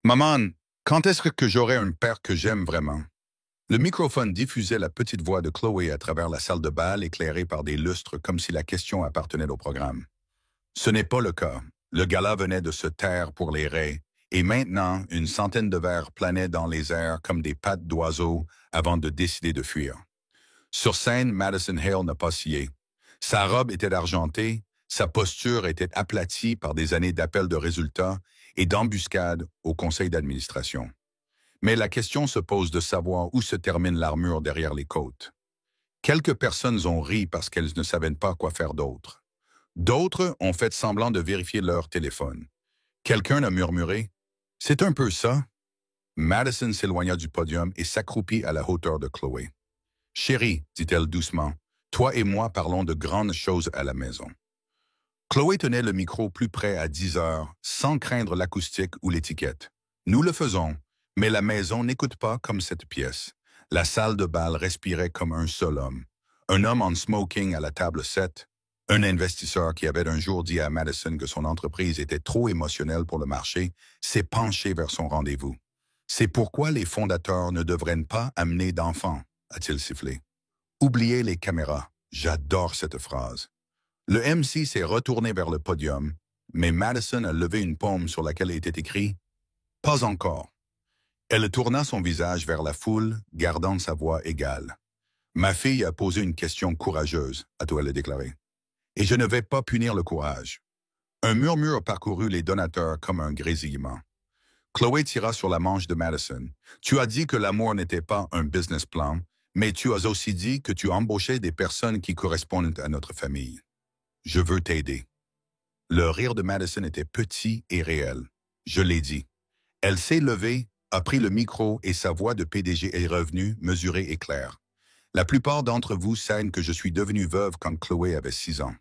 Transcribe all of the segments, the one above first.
Maman, quand est-ce que j'aurai un père que j'aime vraiment? Le microphone diffusait la petite voix de Chloé à travers la salle de bal éclairée par des lustres comme si la question appartenait au programme. Ce n'est pas le cas. Le gala venait de se taire pour les raies, et maintenant, une centaine de verres planaient dans les airs comme des pattes d'oiseaux avant de décider de fuir. Sur scène, Madison Hale n'a pas scié. Sa robe était argentée, sa posture était aplatie par des années d'appel de résultats et d'embuscades au conseil d'administration. Mais la question se pose de savoir où se termine l'armure derrière les côtes. Quelques personnes ont ri parce qu'elles ne savaient pas quoi faire d'autre. D'autres ont fait semblant de vérifier leur téléphone. Quelqu'un a murmuré « C'est un peu ça ». Madison s'éloigna du podium et s'accroupit à la hauteur de Chloé. « Chérie, dit-elle doucement, toi et moi parlons de grandes choses à la maison. » Chloé tenait le micro plus près à 10 heures, sans craindre l'acoustique ou l'étiquette. Nous le faisons, mais la maison n'écoute pas comme cette pièce. La salle de bal respirait comme un seul homme. Un homme en smoking à la table 7, un investisseur qui avait un jour dit à Madison que son entreprise était trop émotionnelle pour le marché, s'est penché vers son rendez-vous. « C'est pourquoi les fondateurs ne devraient pas amener d'enfants », a-t-il sifflé. « Oubliez les caméras. » J'adore cette phrase. Le MC s'est retourné vers le podium, mais Madison a levé une paume sur laquelle était écrit « Pas encore ». Elle tourna son visage vers la foule, gardant sa voix égale. « Ma fille a posé une question courageuse », a-t-elle déclaré. « Et je ne vais pas punir le courage. » Un murmure parcourut les donateurs comme un grésillement. Chloé tira sur la manche de Madison. « Tu as dit que l'amour n'était pas un business plan, mais tu as aussi dit que tu embauchais des personnes qui correspondent à notre famille. Je veux t'aider. » Le rire de Madison était petit et réel. Je l'ai dit. Elle s'est levée, a pris le micro et sa voix de PDG est revenue, mesurée et claire. La plupart d'entre vous savent que je suis devenue veuve quand Chloé avait 6 ans.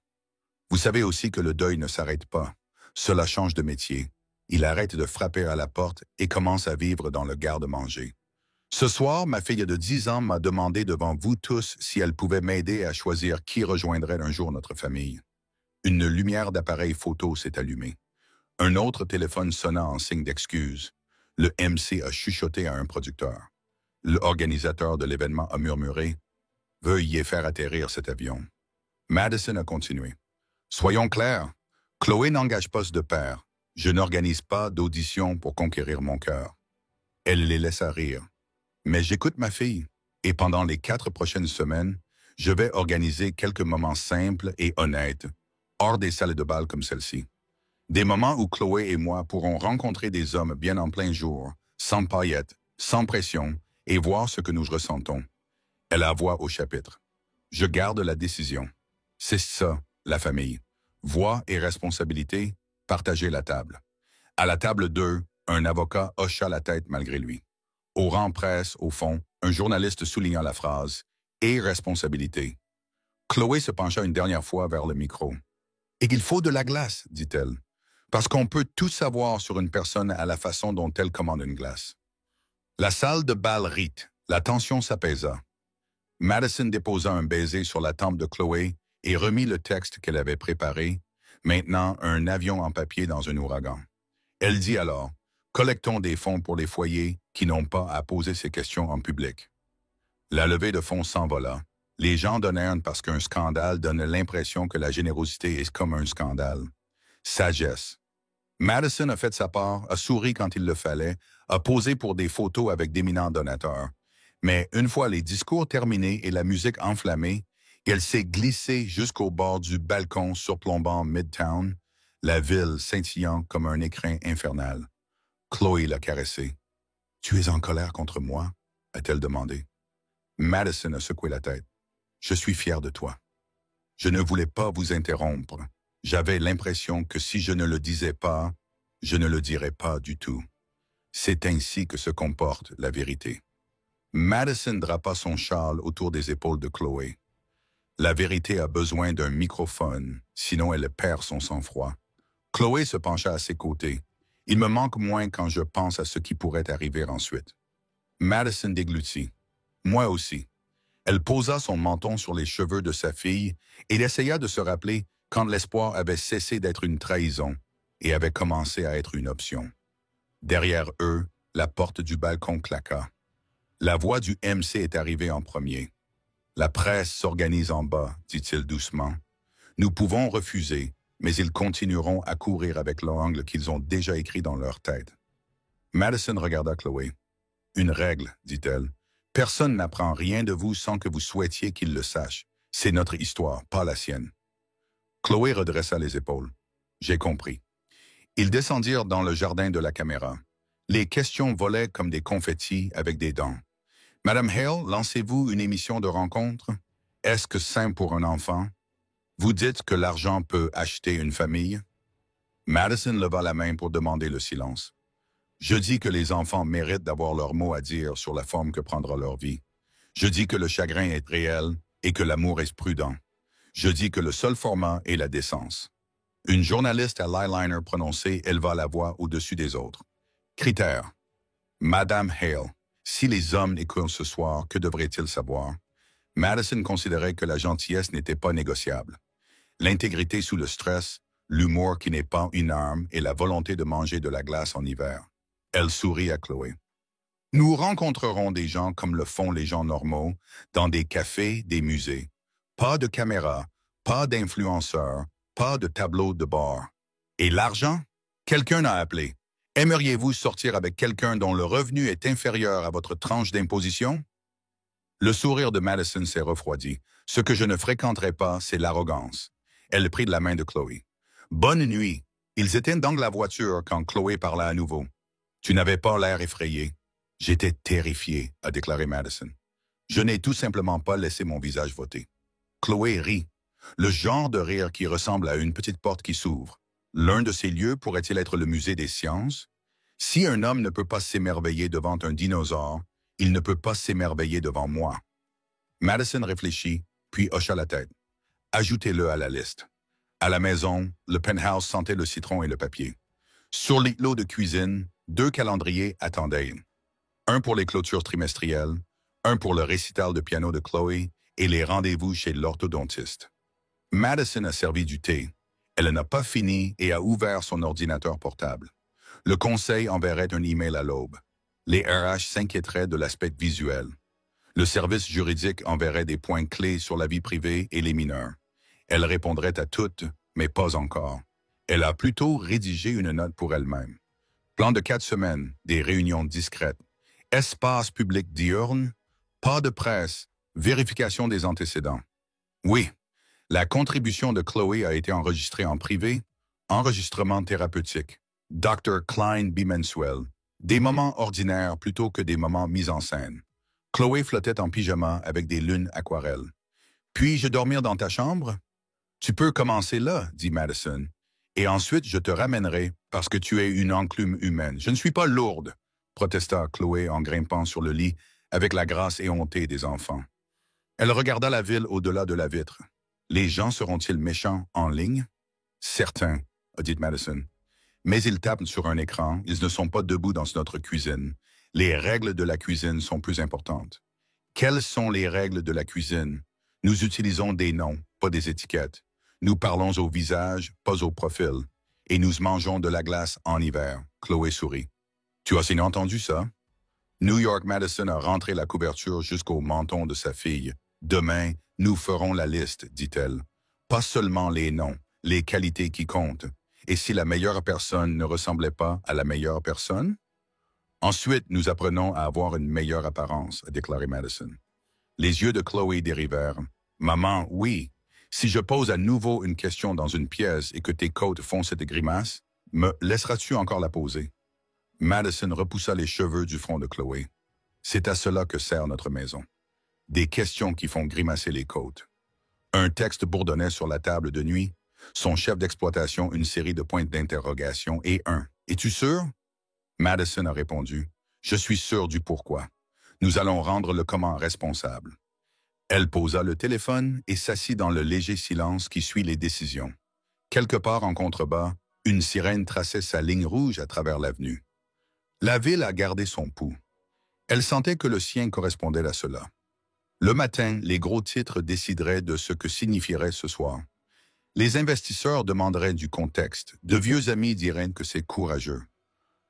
Vous savez aussi que le deuil ne s'arrête pas. Cela change de métier. Il arrête de frapper à la porte et commence à vivre dans le garde-manger. Ce soir, ma fille de 10 ans m'a demandé devant vous tous si elle pouvait m'aider à choisir qui rejoindrait un jour notre famille. Une lumière d'appareil photo s'est allumée. Un autre téléphone sonna en signe d'excuse. Le MC a chuchoté à un producteur. L'organisateur de l'événement a murmuré « Veuillez faire atterrir cet avion. » Madison a continué. « Soyons clairs, Chloé n'engage pas de père. Je n'organise pas d'audition pour conquérir mon cœur. » Elle les laissa rire. « Mais j'écoute ma fille, et pendant les 4 prochaines semaines, je vais organiser quelques moments simples et honnêtes, hors des salles de bal comme celle-ci. Des moments où Chloé et moi pourrons rencontrer des hommes bien en plein jour, sans paillettes, sans pression, et voir ce que nous ressentons. » Elle a voix au chapitre. « Je garde la décision. C'est ça, la famille. Voix et responsabilité, partager la table. » À la table 2, un avocat hocha la tête malgré lui. Au rang presse, au fond, un journaliste souligna la phrase « et responsabilité ». Chloé se pencha une dernière fois vers le micro. « Et qu'il faut de la glace, dit-elle, parce qu'on peut tout savoir sur une personne à la façon dont elle commande une glace. » La salle de bal rit, la tension s'apaisa. Madison déposa un baiser sur la tempe de Chloé et remit le texte qu'elle avait préparé, maintenant un avion en papier dans un ouragan. Elle dit alors « Collectons des fonds pour les foyers qui n'ont pas à poser ces questions en public. » La levée de fonds s'envola. Les gens donnèrent parce qu'un scandale donne l'impression que la générosité est comme un scandale. Sagesse. Madison a fait sa part, a souri quand il le fallait, a posé pour des photos avec d'éminents donateurs. Mais une fois les discours terminés et la musique enflammée, elle s'est glissée jusqu'au bord du balcon surplombant Midtown, la ville scintillant comme un écrin infernal. Chloé l'a caressée. « Tu es en colère contre moi ?» a-t-elle demandé. Madison a secoué la tête. « Je suis fier de toi. Je ne voulais pas vous interrompre. J'avais l'impression que si je ne le disais pas, je ne le dirais pas du tout. C'est ainsi que se comporte la vérité. » Madison drapa son châle autour des épaules de Chloé. La vérité a besoin d'un microphone, sinon elle perd son sang-froid. Chloé se pencha à ses côtés. « Il me manque moins quand je pense à ce qui pourrait arriver ensuite. » Madison déglutit. « Moi aussi. » Elle posa son menton sur les cheveux de sa fille et essaya de se rappeler quand l'espoir avait cessé d'être une trahison et avait commencé à être une option. Derrière eux, la porte du balcon claqua. La voix du MC est arrivée en premier. La presse s'organise en bas, dit-il doucement. Nous pouvons refuser, mais ils continueront à courir avec l'angle qu'ils ont déjà écrit dans leur tête. Madison regarda Chloé. Une règle, dit-elle. Personne n'apprend rien de vous sans que vous souhaitiez qu'il le sache. C'est notre histoire, pas la sienne. Chloé redressa les épaules. J'ai compris. Ils descendirent dans le jardin de la caméra. Les questions volaient comme des confettis avec des dents. Madame Hale, lancez-vous une émission de rencontre? Est-ce que sain pour un enfant? Vous dites que l'argent peut acheter une famille? Madison leva la main pour demander le silence. Je dis que les enfants méritent d'avoir leur mot à dire sur la forme que prendra leur vie. Je dis que le chagrin est réel et que l'amour est prudent. Je dis que le seul format est la décence. Une journaliste à l'eyeliner prononcé éleva la voix au-dessus des autres. Critère. Madame Hale, si les hommes écoutent ce soir, que devraient-ils savoir? Madison considérait que la gentillesse n'était pas négociable. L'intégrité sous le stress, l'humour qui n'est pas une arme et la volonté de manger de la glace en hiver. Elle sourit à Chloé. Nous rencontrerons des gens comme le font les gens normaux, dans des cafés, des musées. Pas de caméras, pas d'influenceurs, pas de tableaux de bord. Et l'argent? Quelqu'un a appelé. Aimeriez-vous sortir avec quelqu'un dont le revenu est inférieur à votre tranche d'imposition? Le sourire de Madison s'est refroidi. Ce que je ne fréquenterai pas, c'est l'arrogance. Elle prit de la main de Chloé. Bonne nuit. Ils étaient dans la voiture quand Chloé parla à nouveau. Tu n'avais pas l'air effrayé. J'étais terrifié, a déclaré Madison. Je n'ai tout simplement pas laissé mon visage voter. Chloé rit. Le genre de rire qui ressemble à une petite porte qui s'ouvre. L'un de ces lieux pourrait-il être le musée des sciences? Si un homme ne peut pas s'émerveiller devant un dinosaure, il ne peut pas s'émerveiller devant moi. Madison réfléchit, puis hocha la tête. Ajoutez-le à la liste. À la maison, le penthouse sentait le citron et le papier. Sur l'igloo de cuisine, 2 calendriers attendaient. Un pour les clôtures trimestrielles, un pour le récital de piano de Chloé et les rendez-vous chez l'orthodontiste. Madison a servi du thé. Elle n'a pas fini et a ouvert son ordinateur portable. Le conseil enverrait un email à l'aube. Les RH s'inquiéteraient de l'aspect visuel. Le service juridique enverrait des points clés sur la vie privée et les mineurs. Elle répondrait à toutes, mais pas encore. Elle a plutôt rédigé une note pour elle-même. Plan de 4 semaines, des réunions discrètes. Espace public diurne, pas de presse, vérification des antécédents. Oui, la contribution de Chloé a été enregistrée en privé, enregistrement thérapeutique. Dr. Klein bimensuel. Des moments ordinaires plutôt que des moments mis en scène. Chloé flottait en pyjama avec des lunes aquarelles. Puis-je dormir dans ta chambre? Tu peux commencer là, dit Madison. Et ensuite, je te ramènerai parce que tu es une enclume humaine. Je ne suis pas lourde, protesta Chloé en grimpant sur le lit avec la grâce éhontée des enfants. Elle regarda la ville au-delà de la vitre. Les gens seront-ils méchants en ligne? Certains, a dit Madison. Mais ils tapent sur un écran, ils ne sont pas debout dans notre cuisine. Les règles de la cuisine sont plus importantes. Quelles sont les règles de la cuisine? Nous utilisons des noms, pas des étiquettes. Nous parlons au visage, pas au profil. Et nous mangeons de la glace en hiver. Chloé sourit. Tu as sinon entendu ça? New York Madison a rentré la couverture jusqu'au menton de sa fille. Demain, nous ferons la liste, dit-elle. Pas seulement les noms, les qualités qui comptent. Et si la meilleure personne ne ressemblait pas à la meilleure personne? Ensuite, nous apprenons à avoir une meilleure apparence, a déclaré Madison. Les yeux de Chloé dérivèrent. Maman, oui. Si je pose à nouveau une question dans une pièce et que tes côtes font cette grimace, me laisseras-tu encore la poser? Madison repoussa les cheveux du front de Chloé. C'est à cela que sert notre maison. Des questions qui font grimacer les côtes. Un texte bourdonnait sur la table de nuit. Son chef d'exploitation une série de points d'interrogation et un « Es-tu sûr? » Madison a répondu « Je suis sûr du pourquoi. Nous allons rendre le comment responsable. » Elle posa le téléphone et s'assit dans le léger silence qui suit les décisions. Quelque part en contrebas, une sirène traçait sa ligne rouge à travers l'avenue. La ville a gardé son pouls. Elle sentait que le sien correspondait à cela. Le matin, les gros titres décideraient de ce que signifierait ce soir. Les investisseurs demanderaient du contexte. De vieux amis diraient que c'est courageux.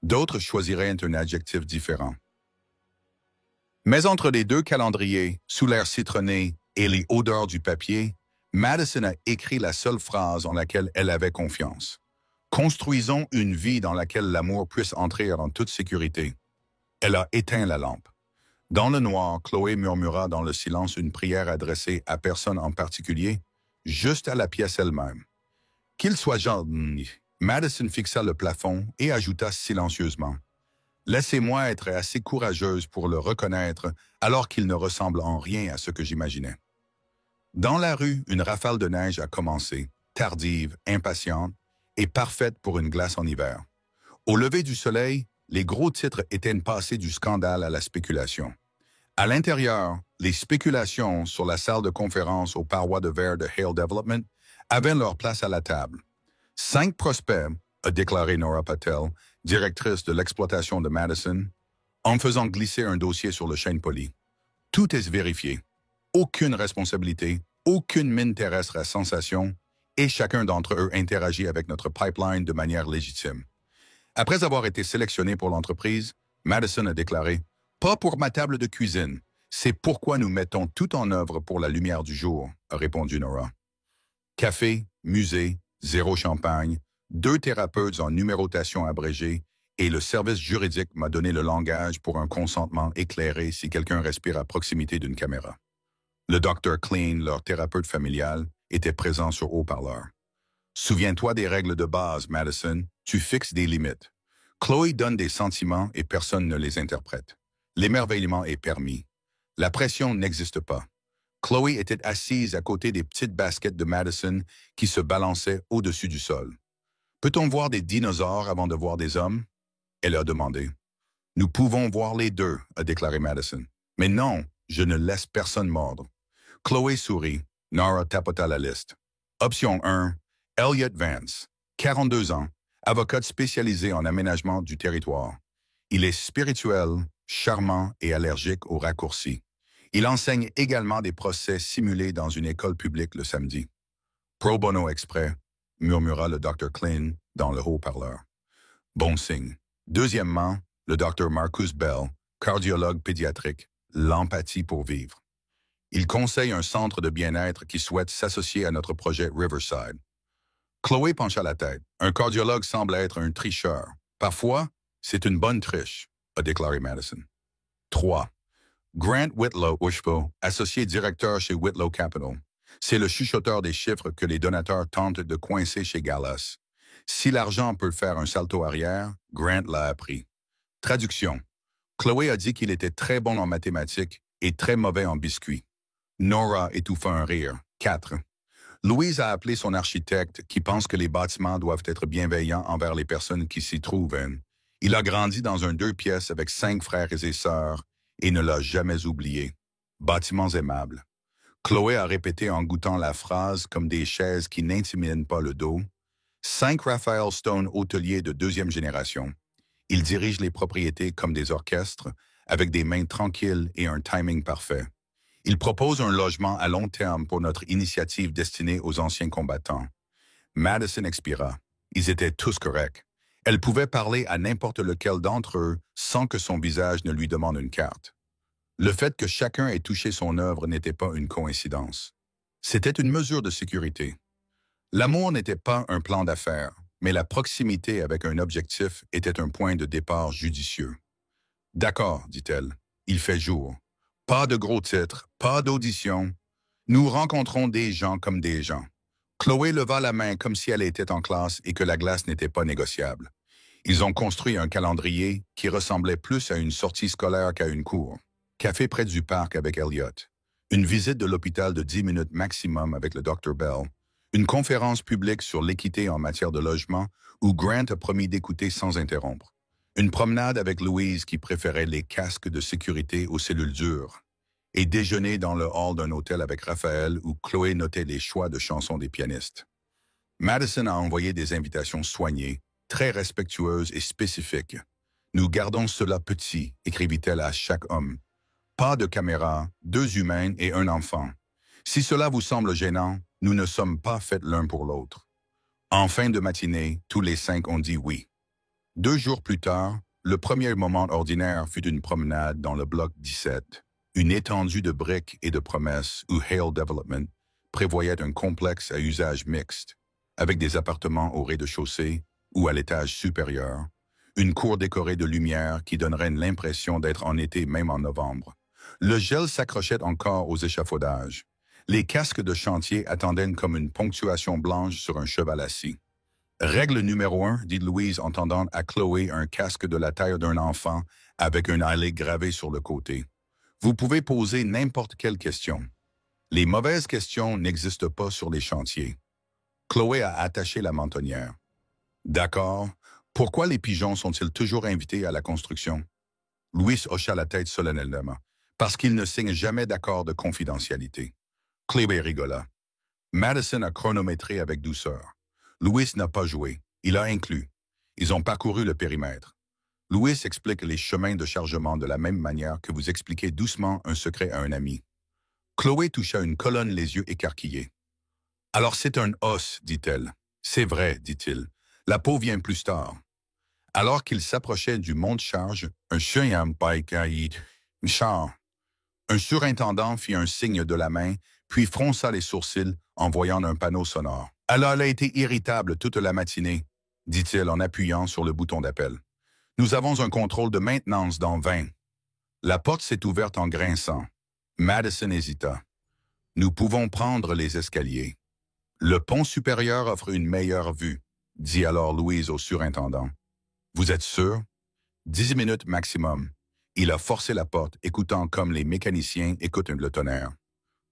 D'autres choisiraient un adjectif différent. Mais entre les deux calendriers, sous l'air citronné et les odeurs du papier, Madison a écrit la seule phrase en laquelle elle avait confiance. Construisons une vie dans laquelle l'amour puisse entrer en toute sécurité. Elle a éteint la lampe. Dans le noir, Chloé murmura dans le silence une prière adressée à personne en particulier, juste à la pièce elle-même. Qu'il soit gentil, Madison fixa le plafond et ajouta silencieusement. Laissez-moi être assez courageuse pour le reconnaître alors qu'il ne ressemble en rien à ce que j'imaginais. Dans la rue, une rafale de neige a commencé, tardive, impatiente et parfaite pour une glace en hiver. Au lever du soleil, les gros titres étaient passés du scandale à la spéculation. À l'intérieur, les spéculations sur la salle de conférence aux parois de verre de Hale Development avaient leur place à la table. 5 prospects, a déclaré Nora Patel, directrice de l'exploitation de Madison, en faisant glisser un dossier sur le chêne poli. Tout est vérifié. Aucune responsabilité, aucune mine terrestre à sensation, et chacun d'entre eux interagit avec notre pipeline de manière légitime. Après avoir été sélectionné pour l'entreprise, Madison a déclaré « Pas pour ma table de cuisine. C'est pourquoi nous mettons tout en œuvre pour la lumière du jour », a répondu Nora. Café, musée, zéro champagne, 2 thérapeutes en numérotation abrégée et le service juridique m'a donné le langage pour un consentement éclairé si quelqu'un respire à proximité d'une caméra. Le Dr. Clean, leur thérapeute familial, était présent sur haut-parleur. Souviens-toi des règles de base, Madison. Tu fixes des limites. Chloé donne des sentiments et personne ne les interprète. L'émerveillement est permis. La pression n'existe pas. Chloé était assise à côté des petites baskets de Madison qui se balançaient au-dessus du sol. « Peut-on voir des dinosaures avant de voir des hommes? » Elle a demandé. « Nous pouvons voir les deux, » a déclaré Madison. « Mais non, je ne laisse personne mordre. » Chloé sourit. Nora tapota la liste. Option 1. Elliot Vance, 42 ans, avocate spécialisée en aménagement du territoire. Il est spirituel, charmant et allergique aux raccourcis. Il enseigne également des procès simulés dans une école publique le samedi. Pro bono exprès, murmura le Dr. Klein dans le haut-parleur. Bon signe. Deuxièmement, le Dr. Marcus Bell, cardiologue pédiatrique, l'empathie pour vivre. Il conseille un centre de bien-être qui souhaite s'associer à notre projet Riverside. Chloé pencha la tête. Un cardiologue semble être un tricheur. Parfois, c'est une bonne triche, a déclaré Madison. 3. Grant Whitlow Ushbo, associé directeur chez Whitlow Capital. C'est le chuchoteur des chiffres que les donateurs tentent de coincer chez Gallas. Si l'argent peut faire un salto arrière, Grant l'a appris. Traduction. Chloé a dit qu'il était très bon en mathématiques et très mauvais en biscuits. Nora étouffa un rire. 4. Louise a appelé son architecte qui pense que les bâtiments doivent être bienveillants envers les personnes qui s'y trouvent. Il a grandi dans un 2 pièces avec 5 frères et sœurs et ne l'a jamais oublié. Bâtiments aimables. Chloé a répété en goûtant la phrase comme des chaises qui n'intimident pas le dos. 5 Raphael Stone hôteliers de 2e génération. Ils dirigent les propriétés comme des orchestres, avec des mains tranquilles et un timing parfait. Ils proposent un logement à long terme pour notre initiative destinée aux anciens combattants. Madison expira. Ils étaient tous corrects. Elle pouvait parler à n'importe lequel d'entre eux sans que son visage ne lui demande une carte. Le fait que chacun ait touché son œuvre n'était pas une coïncidence. C'était une mesure de sécurité. L'amour n'était pas un plan d'affaires, mais la proximité avec un objectif était un point de départ judicieux. « D'accord, dit-elle, il fait jour. Pas de gros titres, pas d'audition. Nous rencontrons des gens comme des gens. » Chloé leva la main comme si elle était en classe et que la glace n'était pas négociable. Ils ont construit un calendrier qui ressemblait plus à une sortie scolaire qu'à une cour. Café près du parc avec Elliot. Une visite de l'hôpital de 10 minutes maximum avec le Dr. Bell. Une conférence publique sur l'équité en matière de logement où Grant a promis d'écouter sans interrompre. Une promenade avec Louise qui préférait les casques de sécurité aux cellules dures. Et déjeuner dans le hall d'un hôtel avec Raphaël où Chloé notait les choix de chansons des pianistes. Madison a envoyé des invitations soignées, très respectueuses et spécifiques. « Nous gardons cela petit », écrivit-elle à chaque homme. « Pas de caméra, 2 humains et un enfant. Si cela vous semble gênant, nous ne sommes pas faits l'un pour l'autre. » En fin de matinée, tous les 5 ont dit oui. 2 jours plus tard, le premier moment ordinaire fut une promenade dans le bloc 17, une étendue de briques et de promesses où Hale Development prévoyait un complexe à usage mixte, avec des appartements au rez-de-chaussée ou à l'étage supérieur, une cour décorée de lumière qui donnerait l'impression d'être en été même en novembre. Le gel s'accrochait encore aux échafaudages. Les casques de chantier attendaient comme une ponctuation blanche sur un cheval assis. Règle numéro 1, dit Louise en tendant à Chloé un casque de la taille d'un enfant avec un eyelet gravé sur le côté. Vous pouvez poser n'importe quelle question. Les mauvaises questions n'existent pas sur les chantiers. Chloé a attaché la mentonnière. D'accord. Pourquoi les pigeons sont-ils toujours invités à la construction? Louise hocha la tête solennellement. Parce qu'ils ne signent jamais d'accord de confidentialité. Chloé rigola. Madison a chronométré avec douceur. Louis n'a pas joué. Il a inclus. Ils ont parcouru le périmètre. Louis explique les chemins de chargement de la même manière que vous expliquez doucement un secret à un ami. Chloé toucha une colonne les yeux écarquillés. Alors c'est un os, dit-elle. C'est vrai, dit-il. La peau vient plus tard. Alors qu'il s'approchait du monte-charge, un surintendant fit un signe de la main, puis fronça les sourcils en voyant un panneau sonore. Alors elle a été irritable toute la matinée, dit-il en appuyant sur le bouton d'appel. Nous avons un contrôle de maintenance dans 20. La porte s'est ouverte en grinçant. Madison hésita. Nous pouvons prendre les escaliers. Le pont supérieur offre une meilleure vue, dit alors Louise au surintendant. Vous êtes sûr? 10 minutes maximum. Il a forcé la porte, écoutant comme les mécaniciens écoutent le tonnerre.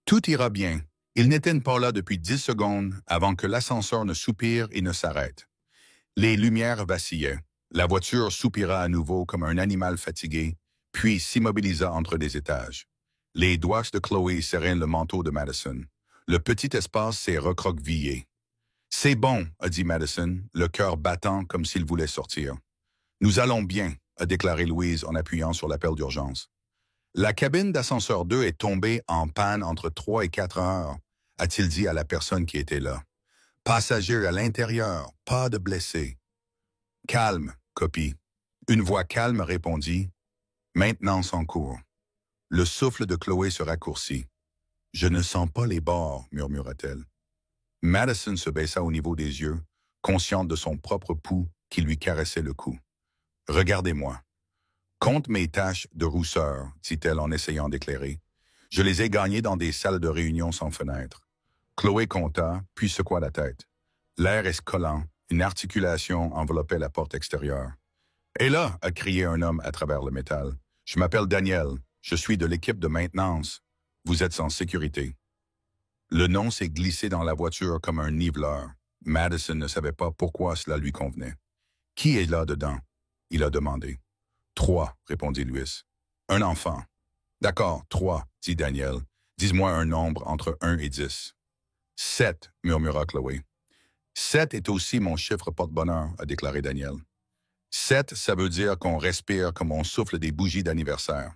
Tout ira bien. Ils n'étaient pas là depuis 10 secondes avant que l'ascenseur ne soupire et ne s'arrête. Les lumières vacillaient. La voiture soupira à nouveau comme un animal fatigué, puis s'immobilisa entre des étages. Les doigts de Chloé serraient le manteau de Madison. Le petit espace s'est recroquevillé. « C'est bon, » a dit Madison, le cœur battant comme s'il voulait sortir. « Nous allons bien, » a déclaré Louise en appuyant sur l'appel d'urgence. La cabine d'ascenseur 2 est tombée en panne entre 3 et 4 heures, a-t-il dit à la personne qui était là. Passagers à l'intérieur, pas de blessés. Calme, copie. Une voix calme répondit. Maintenance en cours. Le souffle de Chloé se raccourcit. Je ne sens pas les bords, murmura-t-elle. Madison se baissa au niveau des yeux, consciente de son propre pouls qui lui caressait le cou. Regardez-moi. Compte mes taches de rousseur, dit-elle en essayant d'éclairer. Je les ai gagnées dans des salles de réunion sans fenêtre. Chloé compta, puis secoua la tête. L'air est collant, une articulation enveloppait la porte extérieure. « Et là !» a crié un homme à travers le métal. « Je m'appelle Daniel. Je suis de l'équipe de maintenance. Vous êtes en sécurité. » Le nom s'est glissé dans la voiture comme un niveleur. Madison ne savait pas pourquoi cela lui convenait. « Qui est là-dedans ?» il a demandé. « 3, répondit Louis. « Un enfant. »« D'accord, 3, dit Daniel. Dis-moi un nombre entre 1 et 10. »« 7, murmura Chloé. « 7 est aussi mon chiffre porte-bonheur, a déclaré Daniel. 7, ça veut dire qu'on respire comme on souffle des bougies d'anniversaire.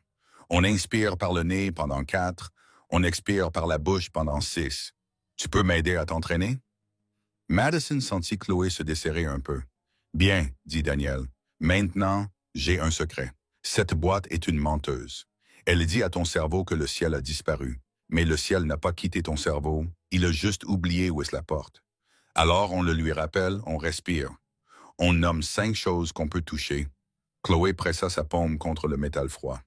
On inspire par le nez pendant 4, on expire par la bouche pendant 6. Tu peux m'aider à t'entraîner? » Madison sentit Chloé se desserrer un peu. « Bien, dit Daniel. Maintenant, j'ai un secret. Cette boîte est une menteuse. Elle dit à ton cerveau que le ciel a disparu. Mais le ciel n'a pas quitté ton cerveau, il a juste oublié où est la porte. Alors on le lui rappelle, on respire. On nomme 5 choses qu'on peut toucher. Chloé pressa sa paume contre le métal froid.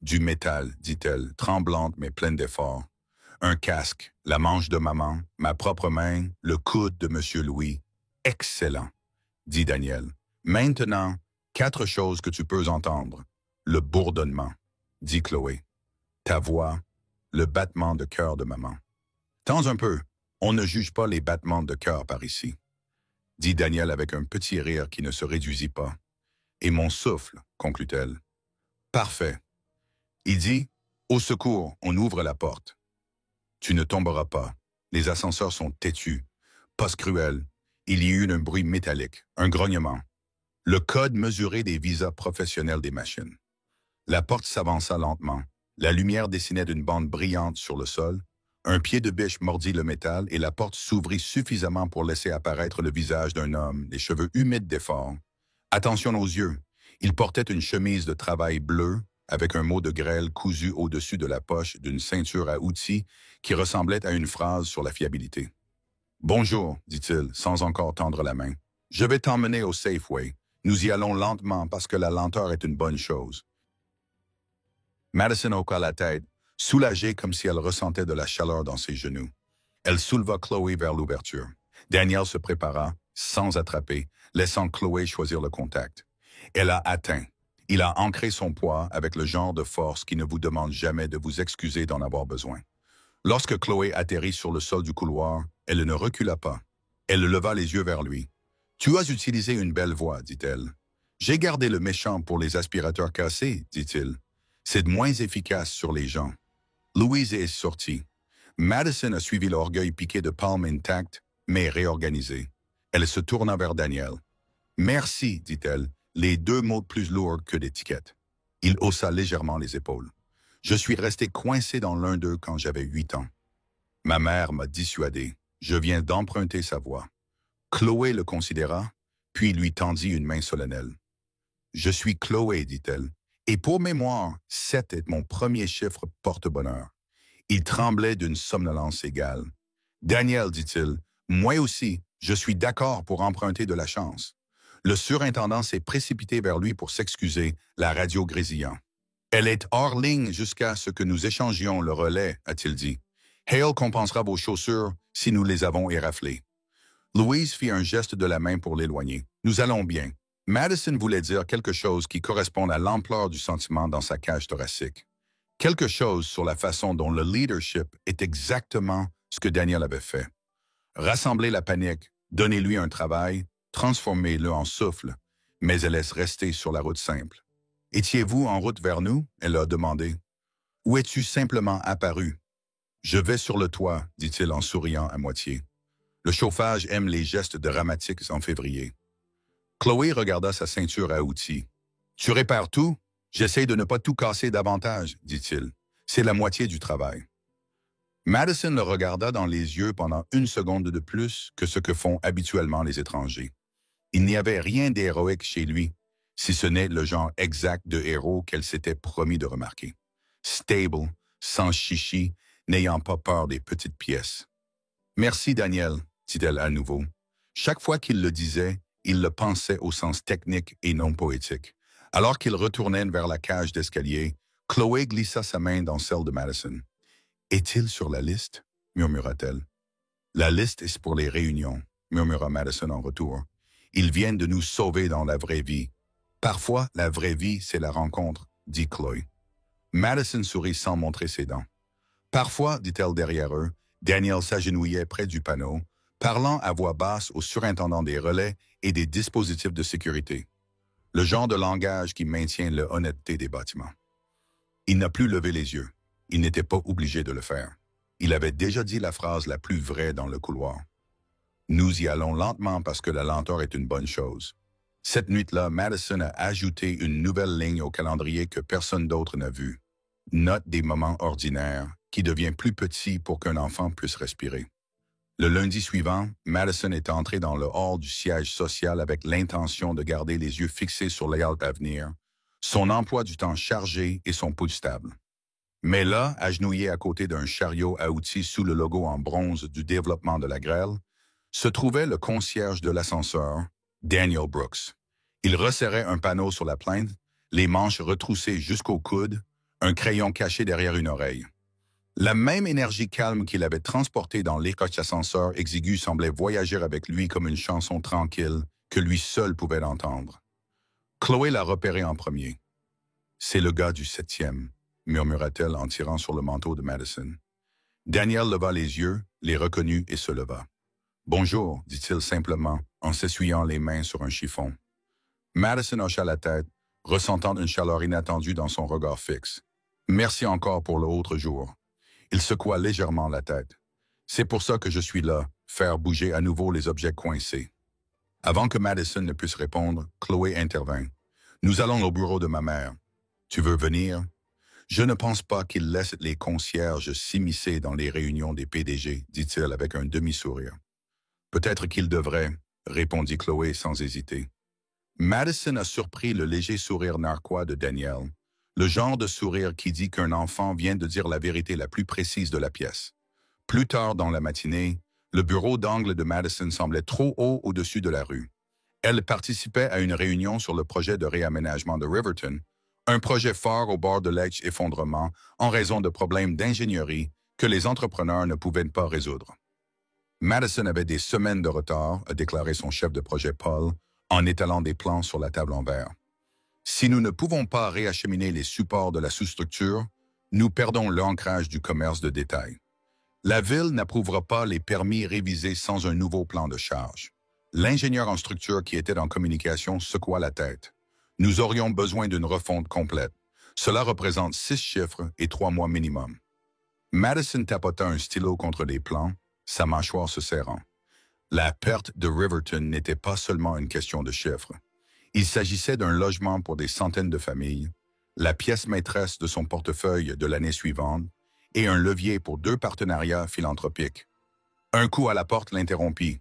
Du métal, dit-elle, tremblante mais pleine d'effort. Un casque, la manche de maman, ma propre main, le coude de M. Louis. Excellent, dit Daniel. Maintenant, 4 choses que tu peux entendre. Le bourdonnement, dit Chloé. Ta voix, le battement de cœur de maman. Tends un peu, on ne juge pas les battements de cœur par ici, dit Daniel avec un petit rire qui ne se réduisit pas. Et mon souffle, conclut-elle. Parfait. Il dit, au secours, on ouvre la porte. Tu ne tomberas pas. Les ascenseurs sont têtus. Poste cruel. Il y eut un bruit métallique, un grognement. Le code mesuré des visas professionnels des machines. La porte s'avança lentement. La lumière dessinait d'une bande brillante sur le sol. Un pied de biche mordit le métal et la porte s'ouvrit suffisamment pour laisser apparaître le visage d'un homme, les cheveux humides d'effort, Attention aux yeux. Il portait une chemise de travail bleue avec un mot de grêle cousu au-dessus de la poche d'une ceinture à outils qui ressemblait à une phrase sur la fiabilité. « Bonjour, dit-il, sans encore tendre la main. Je vais t'emmener au Safeway. Nous y allons lentement parce que la lenteur est une bonne chose. » Madison hocha la tête, soulagée comme si elle ressentait de la chaleur dans ses genoux. Elle souleva Chloé vers l'ouverture. Daniel se prépara, sans attraper, laissant Chloé choisir le contact. Elle a atteint. Il a ancré son poids avec le genre de force qui ne vous demande jamais de vous excuser d'en avoir besoin. Lorsque Chloé atterrit sur le sol du couloir, elle ne recula pas. Elle leva les yeux vers lui. « Tu as utilisé une belle voix, dit-elle. « J'ai gardé le méchant pour les aspirateurs cassés, dit-il. C'est moins efficace sur les gens. » Louise est sortie. Madison a suivi l'orgueil piqué de palme intact, mais réorganisé. Elle se tourna vers Daniel. « Merci, dit-elle, les deux mots plus lourds que d'étiquette. » Il haussa légèrement les épaules. « Je suis resté coincé dans l'un d'eux quand j'avais 8 ans. Ma mère m'a dissuadé. Je viens d'emprunter sa voix. » Chloé le considéra, puis lui tendit une main solennelle. « Je suis Chloé, dit-elle, et pour mémoire, 7 est mon premier chiffre porte-bonheur. » Il tremblait d'une somnolence égale. « Daniel, dit-il, moi aussi, je suis d'accord pour emprunter de la chance. » Le surintendant s'est précipité vers lui pour s'excuser, la radio grésillant. « Elle est hors ligne jusqu'à ce que nous échangions le relais, a-t-il dit. Hale compensera vos chaussures si nous les avons éraflées. » Louise fit un geste de la main pour l'éloigner. « Nous allons bien. » Madison voulait dire quelque chose qui corresponde à l'ampleur du sentiment dans sa cage thoracique. Quelque chose sur la façon dont le leadership est exactement ce que Daniel avait fait. Rassembler la panique, donner-lui un travail, transformer-le en souffle, mais elle laisse rester sur la route simple. « Étiez-vous en route vers nous? » elle a demandé. « Ou es-tu simplement apparu? »« Je vais sur le toit, dit-il en souriant à moitié. Le chauffage aime les gestes dramatiques en février. Chloé regarda sa ceinture à outils. « Tu répares tout? J'essaie de ne pas tout casser davantage, dit-il. C'est la moitié du travail. » Madison le regarda dans les yeux pendant 1 seconde de plus que ce que font habituellement les étrangers. Il n'y avait rien d'héroïque chez lui, si ce n'est le genre exact de héros qu'elle s'était promis de remarquer. Stable, sans chichi, n'ayant pas peur des petites pièces. « Merci, Daniel, » dit-elle à nouveau. Chaque fois qu'il le disait, il le pensait au sens technique et non poétique. Alors qu'il retournait vers la cage d'escalier, Chloé glissa sa main dans celle de Madison. « Est-il sur la liste? » murmura-t-elle. « La liste est pour les réunions, » murmura Madison en retour. « Ils viennent de nous sauver dans la vraie vie. Parfois, la vraie vie, c'est la rencontre, » dit Chloé. Madison sourit sans montrer ses dents. « Parfois, dit-elle derrière eux, Daniel s'agenouillait près du panneau, parlant à voix basse au surintendant des relais et des dispositifs de sécurité. Le genre de langage qui maintient l'honnêteté des bâtiments. Il n'a plus levé les yeux. Il n'était pas obligé de le faire. Il avait déjà dit la phrase la plus vraie dans le couloir. Nous y allons lentement parce que la lenteur est une bonne chose. Cette nuit-là, Madison a ajouté une nouvelle ligne au calendrier que personne d'autre n'a vue. Note des moments ordinaires, qui devient plus petit pour qu'un enfant puisse respirer. Le lundi suivant, Madison est entré dans le hall du siège social avec l'intention de garder les yeux fixés sur layout à venir, son emploi du temps chargé et son pouls stable. Mais là, agenouillé à côté d'un chariot à outils sous le logo en bronze du développement de la grêle, se trouvait le concierge de l'ascenseur, Daniel Brooks. Il resserrait un panneau sur la plainte, les manches retroussées jusqu'au coude, un crayon caché derrière une oreille. La même énergie calme qu'il avait transportée dans l'écoche ascenseur exigu semblait voyager avec lui comme une chanson tranquille que lui seul pouvait entendre. Chloé l'a repéré en premier. « C'est le gars du 7e, » murmura-t-elle en tirant sur le manteau de Madison. Daniel leva les yeux, les reconnut et se leva. « Bonjour, dit-il simplement, en s'essuyant les mains sur un chiffon. Madison hocha la tête, ressentant une chaleur inattendue dans son regard fixe. « Merci encore pour l'autre jour. » Il secoua légèrement la tête. « C'est pour ça que je suis là, faire bouger à nouveau les objets coincés. » Avant que Madison ne puisse répondre, Chloé intervint. « Nous allons au bureau de ma mère. Tu veux venir? » Je ne pense pas qu'il laisse les concierges s'immiscer dans les réunions des PDG, dit-il avec un demi-sourire. Peut-être qu'il devrait, répondit Chloé sans hésiter. Madison a surpris le léger sourire narquois de Daniel, le genre de sourire qui dit qu'un enfant vient de dire la vérité la plus précise de la pièce. Plus tard dans la matinée, le bureau d'angle de Madison semblait trop haut au-dessus de la rue. Elle participait à une réunion sur le projet de réaménagement de Riverton, un projet fort au bord de l'effondrement en raison de problèmes d'ingénierie que les entrepreneurs ne pouvaient pas résoudre. Madison avait des semaines de retard, a déclaré son chef de projet Paul, en étalant des plans sur la table en verre. Si nous ne pouvons pas réacheminer les supports de la sous-structure, nous perdons l'ancrage du commerce de détail. La Ville n'approuvera pas les permis révisés sans un nouveau plan de charge. L'ingénieur en structure qui était en communication secoua la tête. Nous aurions besoin d'une refonte complète. Cela représente 6 chiffres et 3 mois minimum. Madison tapota un stylo contre les plans, sa mâchoire se serrant. La perte de Riverton n'était pas seulement une question de chiffres. Il s'agissait d'un logement pour des centaines de familles, la pièce maîtresse de son portefeuille de l'année suivante et un levier pour 2 partenariats philanthropiques. Un coup à la porte l'interrompit.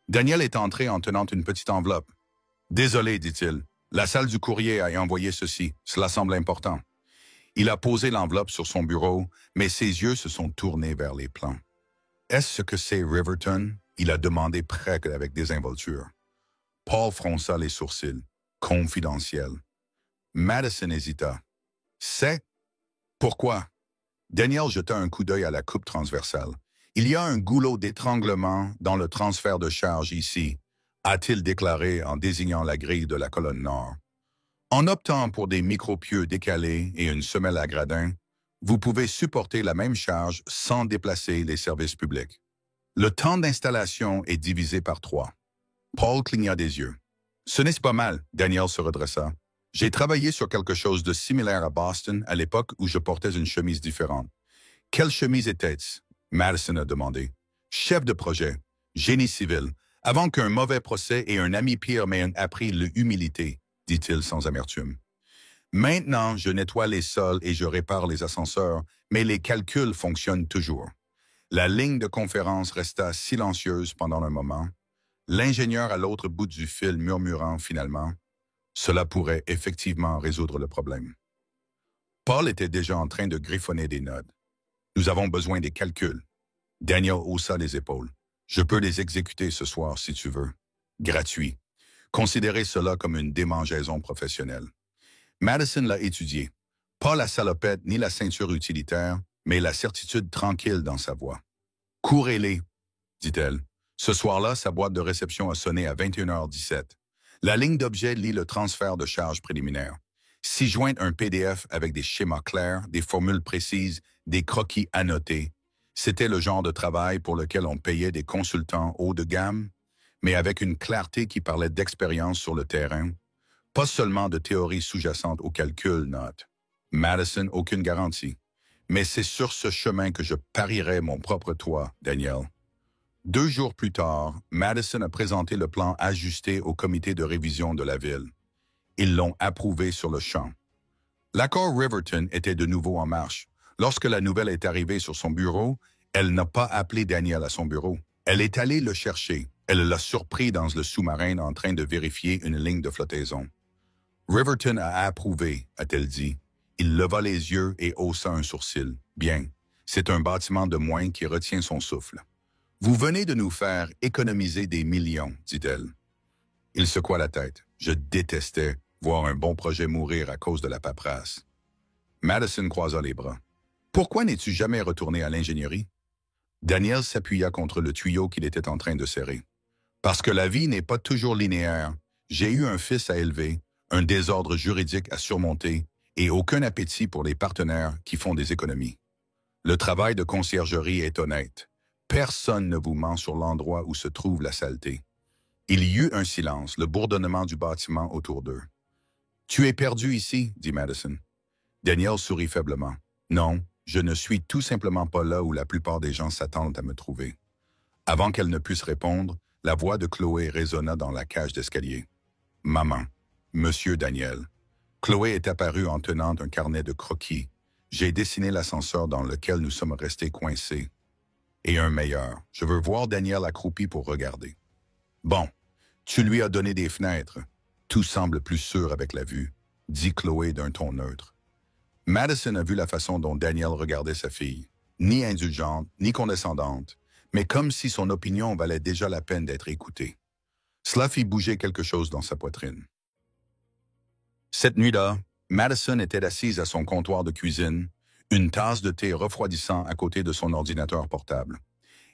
Daniel est entré en tenant une petite enveloppe. « Désolé, dit-il. La salle du courrier a envoyé ceci. Cela semble important. » Il a posé l'enveloppe sur son bureau, mais ses yeux se sont tournés vers les plans. « Est-ce ce que c'est Riverton? » Il a demandé presque avec désinvolture. Paul fronça les sourcils. Confidentiel. Madison hésita. « C'est? Pourquoi? » Daniel jeta un coup d'œil à la coupe transversale. « Il y a un goulot d'étranglement dans le transfert de charge ici, a-t-il déclaré en désignant la grille de la colonne nord. En optant pour des micropieux décalés et une semelle à gradins, vous pouvez supporter la même charge sans déplacer les services publics. Le temps d'installation est divisé par 3. Paul cligna des yeux. « Ce n'est pas mal, » Daniel se redressa. « J'ai travaillé sur quelque chose de similaire à Boston à l'époque où je portais une chemise différente. »« Quelle chemise était-ce » Madison a demandé. « Chef de projet, génie civil, avant qu'un mauvais procès et un ami pire m'aient appris l'humilité, dit-il sans amertume. Maintenant, je nettoie les sols et je répare les ascenseurs, mais les calculs fonctionnent toujours. La ligne de conférence resta silencieuse pendant un moment. L'ingénieur à l'autre bout du fil murmurant finalement, « Cela pourrait effectivement résoudre le problème. » Paul était déjà en train de griffonner des notes. « Nous avons besoin des calculs. » Daniel haussa les épaules. « Je peux les exécuter ce soir si tu veux. Gratuit. Considérez cela comme une démangeaison professionnelle. » Madison l'a étudié. Pas la salopette ni la ceinture utilitaire, mais la certitude tranquille dans sa voix. « Courez-les, » dit-elle. Ce soir-là, sa boîte de réception a sonné à 21h17. La ligne d'objet lit le transfert de charges préliminaires. S'y joint un PDF avec des schémas clairs, des formules précises, des croquis annotés. C'était le genre de travail pour lequel on payait des consultants haut de gamme, mais avec une clarté qui parlait d'expérience sur le terrain. Pas seulement de théorie sous-jacente au calcul, note. Madison, aucune garantie. Mais c'est sur ce chemin que je parierai mon propre toit, Daniel. 2 jours plus tard, Madison a présenté le plan ajusté au comité de révision de la ville. Ils l'ont approuvé sur le champ. L'accord Riverton était de nouveau en marche. Lorsque la nouvelle est arrivée sur son bureau, elle n'a pas appelé Daniel à son bureau. Elle est allée le chercher. Elle l'a surpris dans le sous-marin en train de vérifier une ligne de flottaison. Riverton a approuvé, a-t-elle dit. Il leva les yeux et haussa un sourcil. Bien, c'est un bâtiment de moins qui retient son souffle. Vous venez de nous faire économiser des millions, dit-elle. Il secoua la tête. Je détestais voir un bon projet mourir à cause de la paperasse. Madison croisa les bras. Pourquoi n'es-tu jamais retourné à l'ingénierie? Daniel s'appuya contre le tuyau qu'il était en train de serrer. Parce que la vie n'est pas toujours linéaire. J'ai eu un fils à élever, un désordre juridique à surmonter et aucun appétit pour les partenaires qui font des économies. Le travail de conciergerie est honnête. Personne ne vous ment sur l'endroit où se trouve la saleté. Il y eut un silence, le bourdonnement du bâtiment autour d'eux. « Tu es perdu ici, » dit Madison. Daniel sourit faiblement. « Non, je ne suis tout simplement pas là où la plupart des gens s'attendent à me trouver. » Avant qu'elle ne puisse répondre, la voix de Chloé résonna dans la cage d'escalier. « Maman, Monsieur Daniel. » Chloé est apparue en tenant un carnet de croquis. J'ai dessiné l'ascenseur dans lequel nous sommes restés coincés. Et un meilleur. Je veux voir Daniel accroupi pour regarder. Bon, tu lui as donné des fenêtres. Tout semble plus sûr avec la vue, dit Chloé d'un ton neutre. Madison a vu la façon dont Daniel regardait sa fille, ni indulgente, ni condescendante, mais comme si son opinion valait déjà la peine d'être écoutée. Cela fit bouger quelque chose dans sa poitrine. Cette nuit-là, Madison était assise à son comptoir de cuisine, une tasse de thé refroidissant à côté de son ordinateur portable.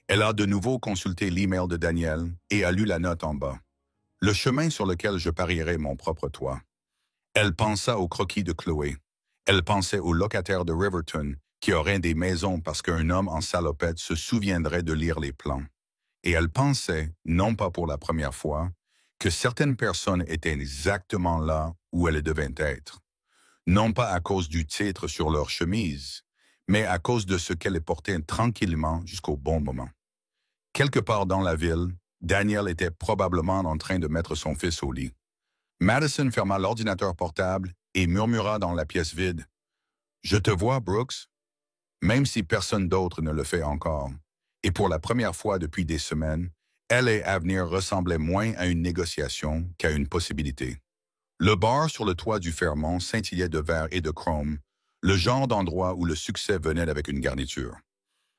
Elle a de nouveau consulté l'email de Daniel et a lu la note en bas. Le chemin sur lequel je parierai mon propre toit. Elle pensa au croquis de Chloé. Elle pensait aux locataires de Riverton qui auraient des maisons parce qu'un homme en salopette se souviendrait de lire les plans. Et elle pensait, non pas pour la première fois, que certaines personnes étaient exactement là où elles devaient être. Non pas à cause du titre sur leur chemise, mais à cause de ce qu'elles portaient tranquillement jusqu'au bon moment. Quelque part dans la ville, Daniel était probablement en train de mettre son fils au lit. Madison ferma l'ordinateur portable et murmura dans la pièce vide. « Je te vois, Brooks. » Même si personne d'autre ne le fait encore. Et pour la première fois depuis des semaines, elle et Avenir ressemblaient moins à une négociation qu'à une possibilité. Le bar sur le toit du Fairmont scintillait de verre et de chrome, le genre d'endroit où le succès venait avec une garniture.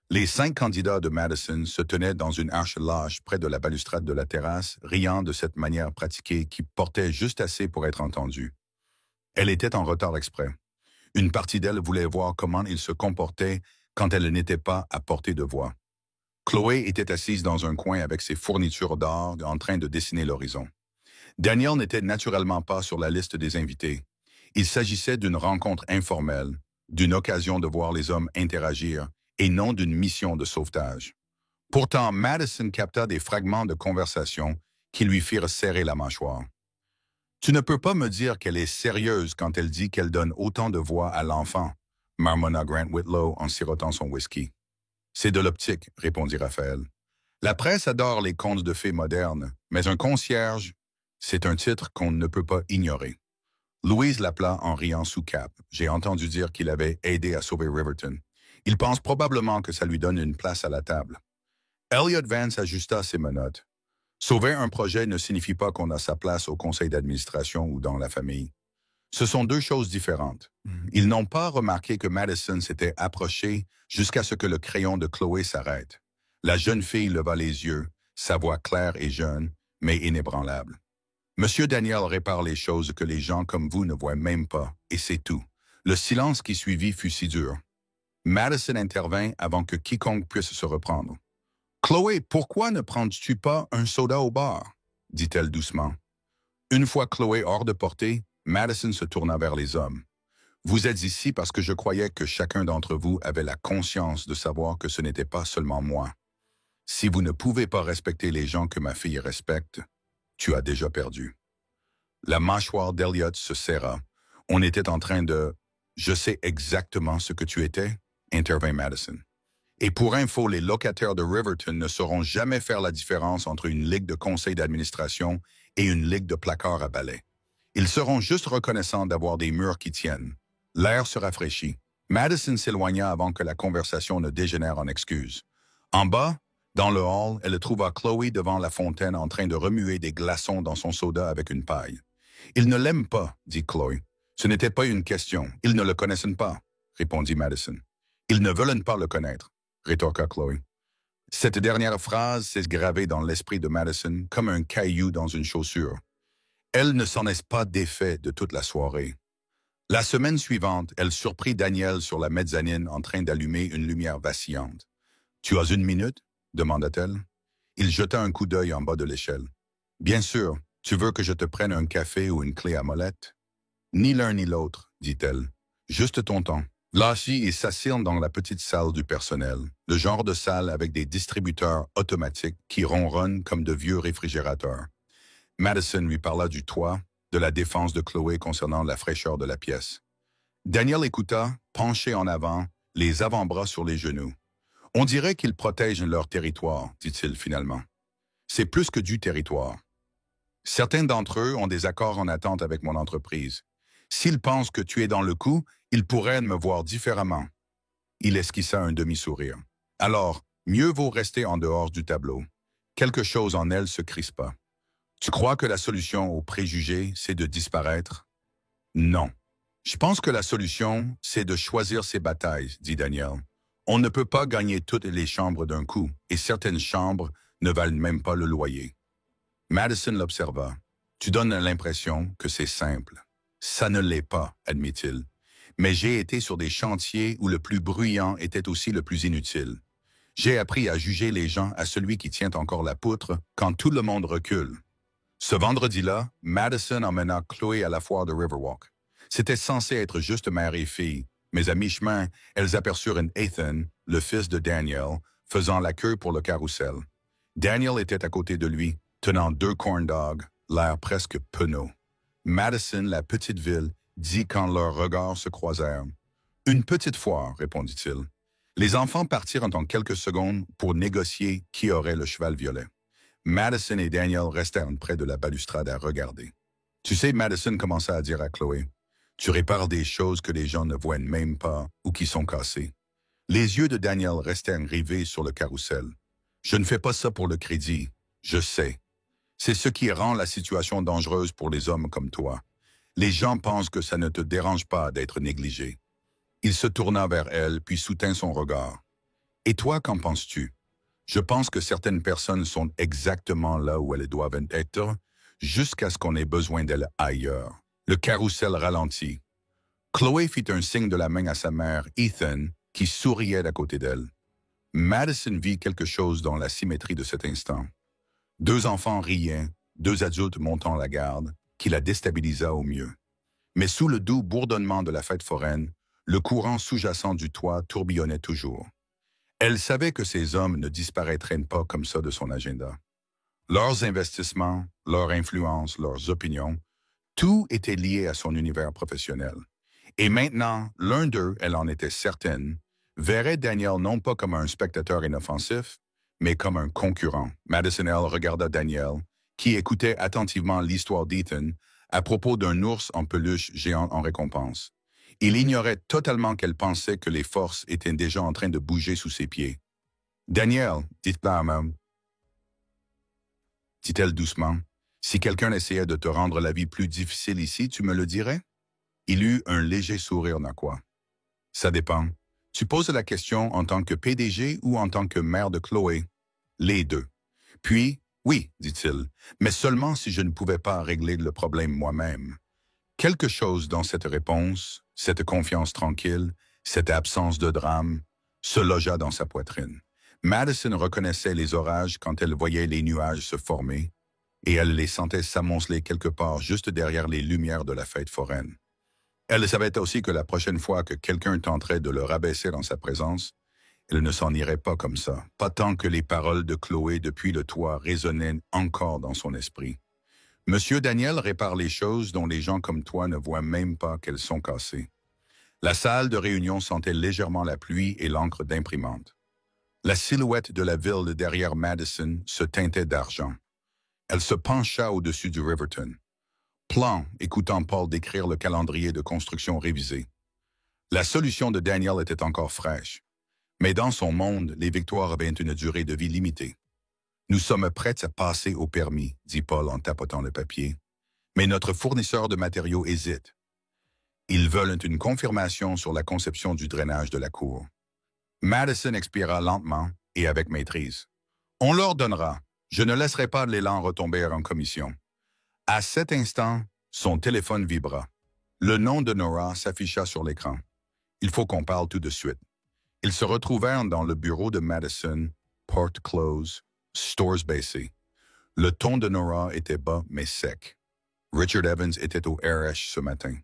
Les 5 candidats de Madison se tenaient dans une arche lâche près de la balustrade de la terrasse, riant de cette manière pratiquée qui portait juste assez pour être entendue. Elle était en retard exprès. Une partie d'elle voulait voir comment il se comportait quand elle n'était pas à portée de voix. Chloé était assise dans un coin avec ses fournitures d'or en train de dessiner l'horizon. Daniel n'était naturellement pas sur la liste des invités. Il s'agissait d'une rencontre informelle, d'une occasion de voir les hommes interagir et non d'une mission de sauvetage. Pourtant, Madison capta des fragments de conversation qui lui firent serrer la mâchoire. « Tu ne peux pas me dire qu'elle est sérieuse quand elle dit qu'elle donne autant de voix à l'enfant, » marmonna Grant Whitlow en sirotant son whisky. « C'est de l'optique, » répondit Raphaël. « La presse adore les contes de fées modernes, mais un concierge, c'est un titre qu'on ne peut pas ignorer. » Louise l'appela en riant sous cap. J'ai entendu dire qu'il avait aidé à sauver Riverton. Il pense probablement que ça lui donne une place à la table. Elliot Vance ajusta ses menottes. Sauver un projet ne signifie pas qu'on a sa place au conseil d'administration ou dans la famille. Ce sont deux choses différentes. Ils n'ont pas remarqué que Madison s'était approché jusqu'à ce que le crayon de Chloé s'arrête. La jeune fille leva les yeux, sa voix claire et jeune, mais inébranlable. Monsieur Daniel répare les choses que les gens comme vous ne voient même pas, et c'est tout. Le silence qui suivit fut si dur. Madison intervint avant que quiconque puisse se reprendre. « Chloé, pourquoi ne prends-tu pas un soda au bar? » dit-elle doucement. Une fois Chloé hors de portée, Madison se tourna vers les hommes. « Vous êtes ici parce que je croyais que chacun d'entre vous avait la conscience de savoir que ce n'était pas seulement moi. Si vous ne pouvez pas respecter les gens que ma fille respecte, tu as déjà perdu. » La mâchoire d'Elliot se serra. On était en train de... « Je sais exactement ce que tu étais, » intervint Madison. « Et pour info, les locataires de Riverton ne sauront jamais faire la différence entre une ligue de conseil d'administration et une ligue de placards à balai. Ils seront juste reconnaissants d'avoir des murs qui tiennent. » L'air se rafraîchit. Madison s'éloigna avant que la conversation ne dégénère en excuses. En bas, dans le hall, elle trouva Chloé devant la fontaine en train de remuer des glaçons dans son soda avec une paille. « Ils ne l'aiment pas, » dit Chloé. « Ce n'était pas une question. Ils ne le connaissent pas, » répondit Madison. « Ils ne veulent pas le connaître, » rétorqua Chloé. Cette dernière phrase s'est gravée dans l'esprit de Madison comme un caillou dans une chaussure. Elle ne s'en est pas défait de toute la soirée. La semaine suivante, elle surprit Daniel sur la mezzanine en train d'allumer une lumière vacillante. « Tu as une minute? » demanda-t-elle. Il jeta un coup d'œil en bas de l'échelle. « Bien sûr, tu veux que je te prenne un café ou une clé à molette? »« Ni l'un ni l'autre, » dit-elle. « Juste ton temps. » Lassie et s'assirent dans la petite salle du personnel, le genre de salle avec des distributeurs automatiques qui ronronnent comme de vieux réfrigérateurs. Madison lui parla du toit, de la défense de Chloé concernant la fraîcheur de la pièce. Daniel écouta, penché en avant, les avant-bras sur les genoux. « On dirait qu'ils protègent leur territoire, » dit-il finalement. « C'est plus que du territoire. Certains d'entre eux ont des accords en attente avec mon entreprise. S'ils pensent que tu es dans le coup, ils pourraient me voir différemment. » Il esquissa un demi-sourire. « Alors, mieux vaut rester en dehors du tableau. » Quelque chose en elle se crispa. « Tu crois que la solution aux préjugés, c'est de disparaître? Non. Je pense que la solution, c'est de choisir ses batailles, dit Daniel. On ne peut pas gagner toutes les chambres d'un coup, et certaines chambres ne valent même pas le loyer. Madison l'observa. Tu donnes l'impression que c'est simple. Ça ne l'est pas, admit-il. Mais j'ai été sur des chantiers où le plus bruyant était aussi le plus inutile. J'ai appris à juger les gens à celui qui tient encore la poutre quand tout le monde recule. Ce vendredi-là, Madison emmena Chloé à la foire de Riverwalk. C'était censé être juste mère et fille, mais à mi-chemin, elles aperçurent Ethan, le fils de Daniel, faisant la queue pour le carrousel. Daniel était à côté de lui, tenant 2 corn dogs, l'air presque penaud. Madison, la petite ville, dit quand leurs regards se croisèrent. « Une petite foire, répondit-il. Les enfants partirent en quelques secondes pour négocier qui aurait le cheval violet. Madison et Daniel restèrent près de la balustrade à regarder. Tu sais, Madison commença à dire à Chloé, « Tu répares des choses que les gens ne voient même pas ou qui sont cassées. » Les yeux de Daniel restèrent rivés sur le carrousel. « Je ne fais pas ça pour le crédit. Je sais. C'est ce qui rend la situation dangereuse pour les hommes comme toi. Les gens pensent que ça ne te dérange pas d'être négligé. » Il se tourna vers elle, puis soutint son regard. « Et toi, qu'en penses-tu? Je pense que certaines personnes sont exactement là où elles doivent être, jusqu'à ce qu'on ait besoin d'elles ailleurs. » Le carrousel ralentit. Chloé fit un signe de la main à sa mère, Ethan, qui souriait d'à côté d'elle. Madison vit quelque chose dans la symétrie de cet instant. 2 enfants riaient, 2 adultes montant la garde, qui la déstabilisa au mieux. Mais sous le doux bourdonnement de la fête foraine, le courant sous-jacent du toit tourbillonnait toujours. Elle savait que ces hommes ne disparaîtraient pas comme ça de son agenda. Leurs investissements, leur influence, leurs opinions, tout était lié à son univers professionnel. Et maintenant, l'un d'eux, elle en était certaine, verrait Daniel non pas comme un spectateur inoffensif, mais comme un concurrent. Madison L. regarda Daniel, qui écoutait attentivement l'histoire d'Ethan à propos d'un ours en peluche géant en récompense. Il ignorait totalement qu'elle pensait que les forces étaient déjà en train de bouger sous ses pieds. « Daniel, dit-elle doucement, « si quelqu'un essayait de te rendre la vie plus difficile ici, tu me le dirais? » Il eut un léger sourire narquois. « Ça dépend. Tu poses la question en tant que PDG ou en tant que mère de Chloé? »« Les deux. » Puis, « Oui, dit-il, mais seulement si je ne pouvais pas régler le problème moi-même. » Quelque chose dans cette réponse, cette confiance tranquille, cette absence de drame, se logea dans sa poitrine. Madison reconnaissait les orages quand elle voyait les nuages se former, et elle les sentait s'amonceler quelque part juste derrière les lumières de la fête foraine. Elle savait aussi que la prochaine fois que quelqu'un tenterait de le rabaisser dans sa présence, elle ne s'en irait pas comme ça, pas tant que les paroles de Chloé depuis le toit résonnaient encore dans son esprit. Monsieur Daniel répare les choses dont les gens comme toi ne voient même pas qu'elles sont cassées. La salle de réunion sentait légèrement la pluie et l'encre d'imprimante. La silhouette de la ville derrière Madison se teintait d'argent. Elle se pencha au-dessus du Riverton. Plan, écoutant Paul décrire le calendrier de construction révisé. La solution de Daniel était encore fraîche. Mais dans son monde, les victoires avaient une durée de vie limitée. « Nous sommes prêts à passer au permis, » dit Paul en tapotant le papier. « Mais notre fournisseur de matériaux hésite. Ils veulent une confirmation sur la conception du drainage de la cour. » Madison expira lentement et avec maîtrise. « On leur donnera. Je ne laisserai pas l'élan retomber en commission. » À cet instant, son téléphone vibra. Le nom de Nora s'afficha sur l'écran. « Il faut qu'on parle tout de suite. » Ils se retrouvèrent dans le bureau de Madison, porte close, stores baissés. Le ton de Nora était bas mais sec. Richard Evans était au RH ce matin.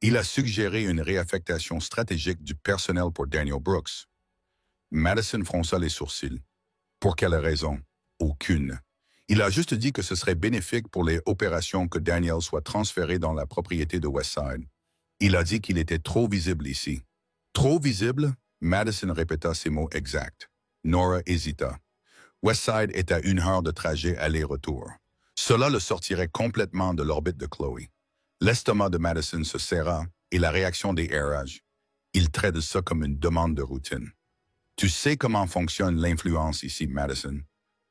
Il a suggéré une réaffectation stratégique du personnel pour Daniel Brooks. Madison fronça les sourcils. Pour quelle raison? Aucune. Il a juste dit que ce serait bénéfique pour les opérations que Daniel soit transféré dans la propriété de Westside. Il a dit qu'il était trop visible ici. Trop visible? Madison répéta ces mots exacts. Nora hésita. Westside est à 1 heure de trajet aller-retour. Cela le sortirait complètement de l'orbite de Chloé. L'estomac de Madison se serra et la réaction des RH. Il traite ça comme une demande de routine. Tu sais comment fonctionne l'influence ici, Madison.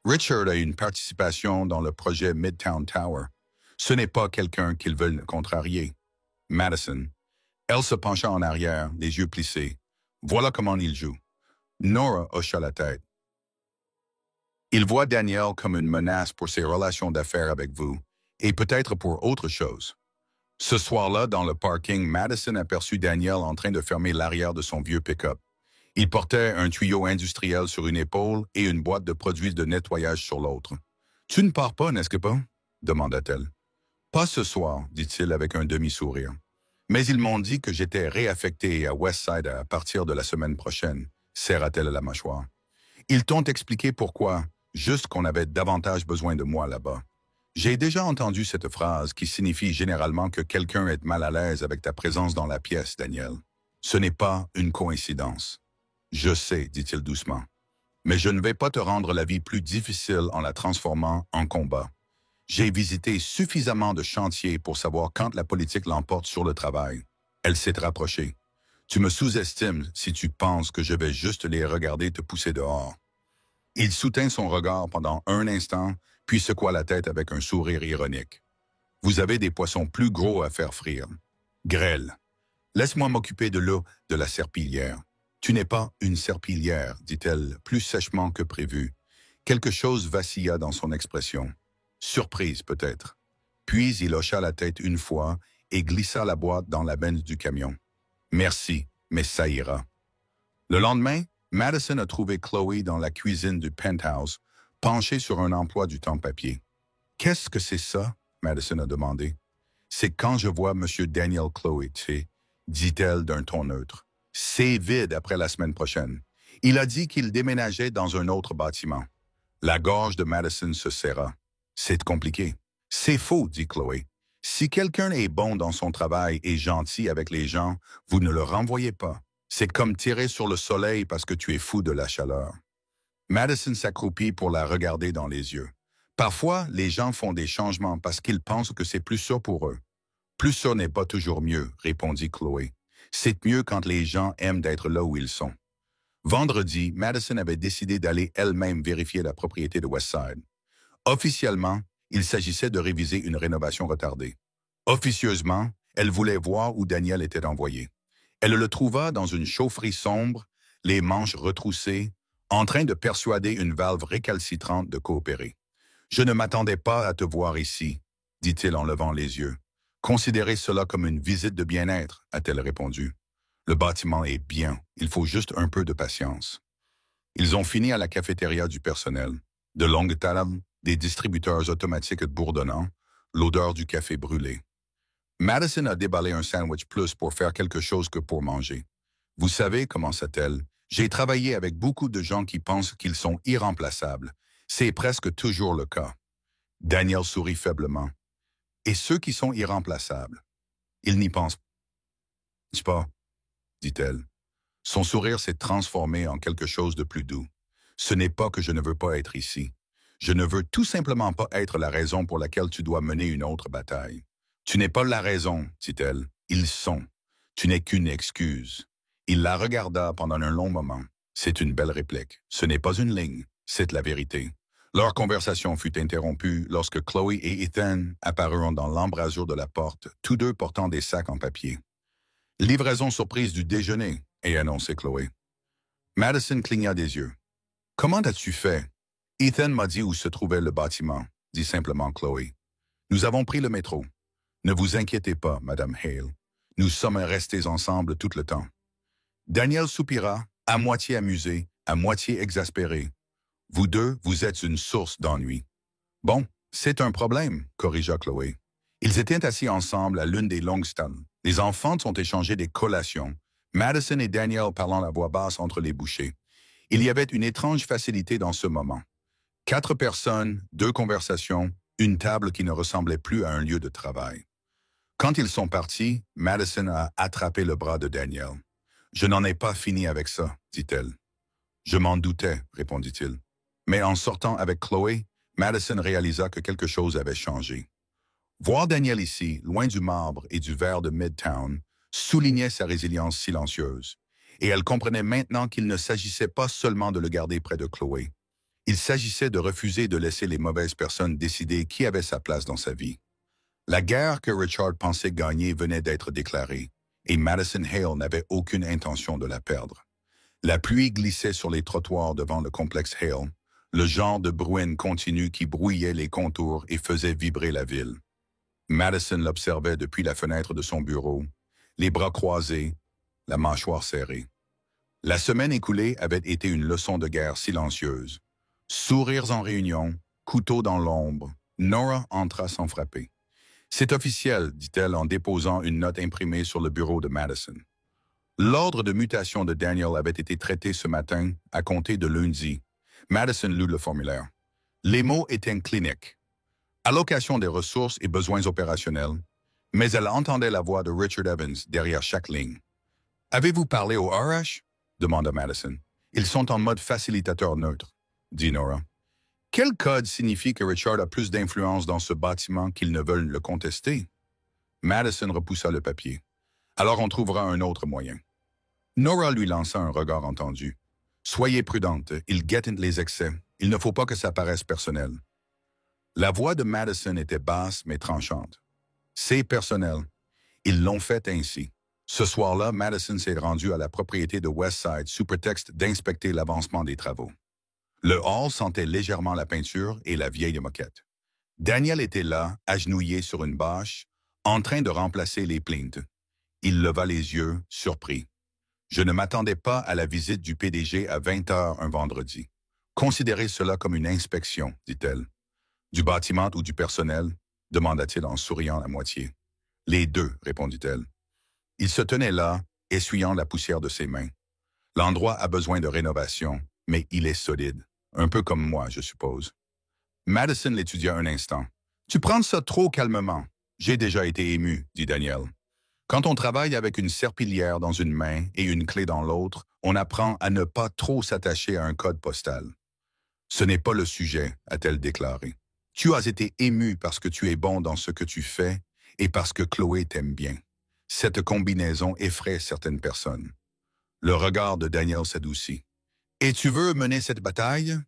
Richard a une participation dans le projet Midtown Tower. Ce n'est pas quelqu'un qu'ils veulent contrarier. Madison. Elle se pencha en arrière, les yeux plissés. Voilà comment il joue. Nora hocha la tête. Il voit Daniel comme une menace pour ses relations d'affaires avec vous, et peut-être pour autre chose. Ce soir-là, dans le parking, Madison aperçut Daniel en train de fermer l'arrière de son vieux pick-up. Il portait un tuyau industriel sur une épaule et une boîte de produits de nettoyage sur l'autre. « Tu ne pars pas, n'est-ce pas? » demanda-t-elle. « Pas ce soir, dit-il avec un demi-sourire. Mais ils m'ont dit que j'étais réaffecté à Westside à partir de la semaine prochaine, serra-t-elle la mâchoire. Ils t'ont expliqué pourquoi, juste qu'on avait davantage besoin de moi là-bas. J'ai déjà entendu cette phrase qui signifie généralement que quelqu'un est mal à l'aise avec ta présence dans la pièce, Daniel. Ce n'est pas une coïncidence. Je sais, dit-il doucement, mais je ne vais pas te rendre la vie plus difficile en la transformant en combat. J'ai visité suffisamment de chantiers pour savoir quand la politique l'emporte sur le travail. Elle s'est rapprochée. Tu me sous-estimes si tu penses que je vais juste les regarder te pousser dehors. Il soutint son regard pendant un instant, puis secoua la tête avec un sourire ironique. Vous avez des poissons plus gros à faire frire. Grêle. Laisse-moi m'occuper de l'eau de la serpillière. Tu n'es pas une serpillière, dit-elle, plus sèchement que prévu. Quelque chose vacilla dans son expression. Surprise, peut-être. Puis il hocha la tête une fois et glissa la boîte dans la benne du camion. Merci, mais ça ira. Le lendemain, Madison a trouvé Chloé dans la cuisine du penthouse, penchée sur un emploi du temps papier. « Qu'est-ce que c'est ça? » Madison a demandé. « C'est quand je vois M. Daniel Chloé, tu sais, dit-elle d'un ton neutre. C'est vide après la semaine prochaine. Il a dit qu'il déménageait dans un autre bâtiment. » La gorge de Madison se serra. « C'est compliqué. »« C'est faux, dit Chloé. Si quelqu'un est bon dans son travail et gentil avec les gens, vous ne le renvoyez pas. C'est comme tirer sur le soleil parce que tu es fou de la chaleur. » Madison s'accroupit pour la regarder dans les yeux. Parfois, les gens font des changements parce qu'ils pensent que c'est plus sûr pour eux. Plus sûr n'est pas toujours mieux, répondit Chloé. C'est mieux quand les gens aiment d'être là où ils sont. Vendredi, Madison avait décidé d'aller elle-même vérifier la propriété de Westside. Officiellement, il s'agissait de réviser une rénovation retardée. Officieusement, elle voulait voir où Daniel était envoyé. Elle le trouva dans une chaufferie sombre, les manches retroussées, en train de persuader une valve récalcitrante de coopérer. « Je ne m'attendais pas à te voir ici, » dit-il en levant les yeux. « Considérez cela comme une visite de bien-être, » a-t-elle répondu. « Le bâtiment est bien, il faut juste un peu de patience. » Ils ont fini à la cafétéria du personnel. De longues tables, des distributeurs automatiques bourdonnants, l'odeur du café brûlé. Madison a déballé un sandwich plus pour faire quelque chose que pour manger. « Vous savez, commença-t-elle, j'ai travaillé avec beaucoup de gens qui pensent qu'ils sont irremplaçables. C'est presque toujours le cas. » Daniel sourit faiblement. « Et ceux qui sont irremplaçables? Ils n'y pensent pas, dit-elle. Son sourire s'est transformé en quelque chose de plus doux. « Ce n'est pas que je ne veux pas être ici. Je ne veux tout simplement pas être la raison pour laquelle tu dois mener une autre bataille. »« Tu n'es pas la raison, dit-elle. Ils sont. Tu n'es qu'une excuse. » Il la regarda pendant un long moment. C'est une belle réplique. Ce n'est pas une ligne, c'est la vérité. Leur conversation fut interrompue lorsque Chloé et Ethan apparurent dans l'embrasure de la porte, tous deux portant des sacs en papier. « Livraison surprise du déjeuner », a annoncé Chloé. Madison cligna des yeux. « Comment as-tu fait? »« Ethan m'a dit où se trouvait le bâtiment, » dit simplement Chloé. « Nous avons pris le métro. Ne vous inquiétez pas, Madame Hale. Nous sommes restés ensemble tout le temps. » Daniel soupira, à moitié amusé, à moitié exaspéré. « Vous deux, vous êtes une source d'ennui. »« Bon, c'est un problème, » corrigea Chloé. Ils étaient assis ensemble à l'une des longues tables. Les enfants ont échangé des collations, Madison et Daniel parlant à voix basse entre les bouchées. Il y avait une étrange facilité dans ce moment. 4 personnes, 2 conversations, une table qui ne ressemblait plus à un lieu de travail. Quand ils sont partis, Madison a attrapé le bras de Daniel. « Je n'en ai pas fini avec ça, » dit-elle. « Je m'en doutais, » répondit-il. Mais en sortant avec Chloé, Madison réalisa que quelque chose avait changé. Voir Daniel ici, loin du marbre et du verre de Midtown, soulignait sa résilience silencieuse. Et elle comprenait maintenant qu'il ne s'agissait pas seulement de le garder près de Chloé. Il s'agissait de refuser de laisser les mauvaises personnes décider qui avait sa place dans sa vie. La guerre que Richard pensait gagner venait d'être déclarée, et Madison Hale n'avait aucune intention de la perdre. La pluie glissait sur les trottoirs devant le complexe Hale, le genre de bruine continue qui brouillait les contours et faisait vibrer la ville. Madison l'observait depuis la fenêtre de son bureau, les bras croisés, la mâchoire serrée. La semaine écoulée avait été une leçon de guerre silencieuse. Sourires en réunion, couteau dans l'ombre, Nora entra sans frapper. « C'est officiel », dit-elle en déposant une note imprimée sur le bureau de Madison. L'ordre de mutation de Daniel avait été traité ce matin, à compter de lundi. Madison lut le formulaire. Les mots étaient cliniques. Allocation des ressources et besoins opérationnels, mais elle entendait la voix de Richard Evans derrière chaque ligne. « Avez-vous parlé au RH ?» demanda Madison. « Ils sont en mode facilitateur neutre », dit Nora. Quel code signifie que Richard a plus d'influence dans ce bâtiment qu'ils ne veulent le contester? Madison repoussa le papier. Alors on trouvera un autre moyen. Nora lui lança un regard entendu. Soyez prudente, ils guettent les excès. Il ne faut pas que ça paraisse personnel. La voix de Madison était basse mais tranchante. C'est personnel. Ils l'ont fait ainsi. Ce soir-là, Madison s'est rendu à la propriété de Westside sous prétexte d'inspecter l'avancement des travaux. Le hall sentait légèrement la peinture et la vieille moquette. Daniel était là, agenouillé sur une bâche, en train de remplacer les plinths. Il leva les yeux, surpris. « Je ne m'attendais pas à la visite du PDG à 20 heures un vendredi. Considérez cela comme une inspection, dit-elle. « Du bâtiment ou du personnel ?» demanda-t-il en souriant à moitié. « Les deux, répondit-elle. Il se tenait là, essuyant la poussière de ses mains. L'endroit a besoin de rénovation, mais il est solide. Un peu comme moi, je suppose. Madison l'étudia un instant. « Tu prends ça trop calmement. J'ai déjà été ému, dit Daniel. Quand on travaille avec une serpillière dans une main et une clé dans l'autre, on apprend à ne pas trop s'attacher à un code postal. Ce n'est pas le sujet, a-t-elle déclaré. Tu as été ému parce que tu es bon dans ce que tu fais et parce que Chloé t'aime bien. Cette combinaison effraie certaines personnes. Le regard de Daniel s'adoucit. « Et tu veux mener cette bataille? »«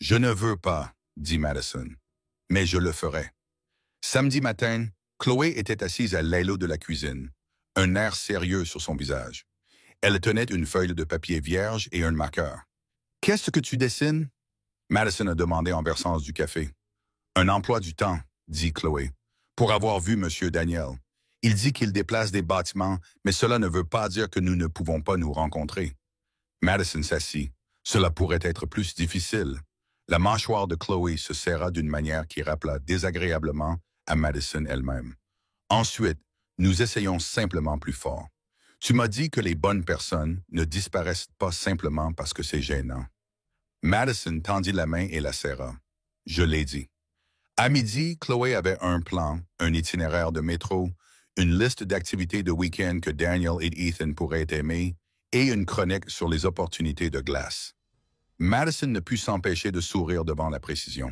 Je ne veux pas, » dit Madison. « Mais je le ferai. » Samedi matin, Chloé était assise à l'aile de la cuisine, un air sérieux sur son visage. Elle tenait une feuille de papier vierge et un marqueur. « Qu'est-ce que tu dessines? » Madison a demandé en versant du café. « Un emploi du temps, » dit Chloé, « pour avoir vu M. Daniel. Il dit qu'il déplace des bâtiments, mais cela ne veut pas dire que nous ne pouvons pas nous rencontrer. » Madison s'assit. Cela pourrait être plus difficile. La mâchoire de Chloé se serra d'une manière qui rappela désagréablement à Madison elle-même. Ensuite, nous essayons simplement plus fort. Tu m'as dit que les bonnes personnes ne disparaissent pas simplement parce que c'est gênant. Madison tendit la main et la serra. Je l'ai dit. À midi, Chloé avait un plan, un itinéraire de métro, une liste d'activités de week-end que Daniel et Ethan pourraient aimer et une chronique sur les opportunités de glace. Madison ne put s'empêcher de sourire devant la précision.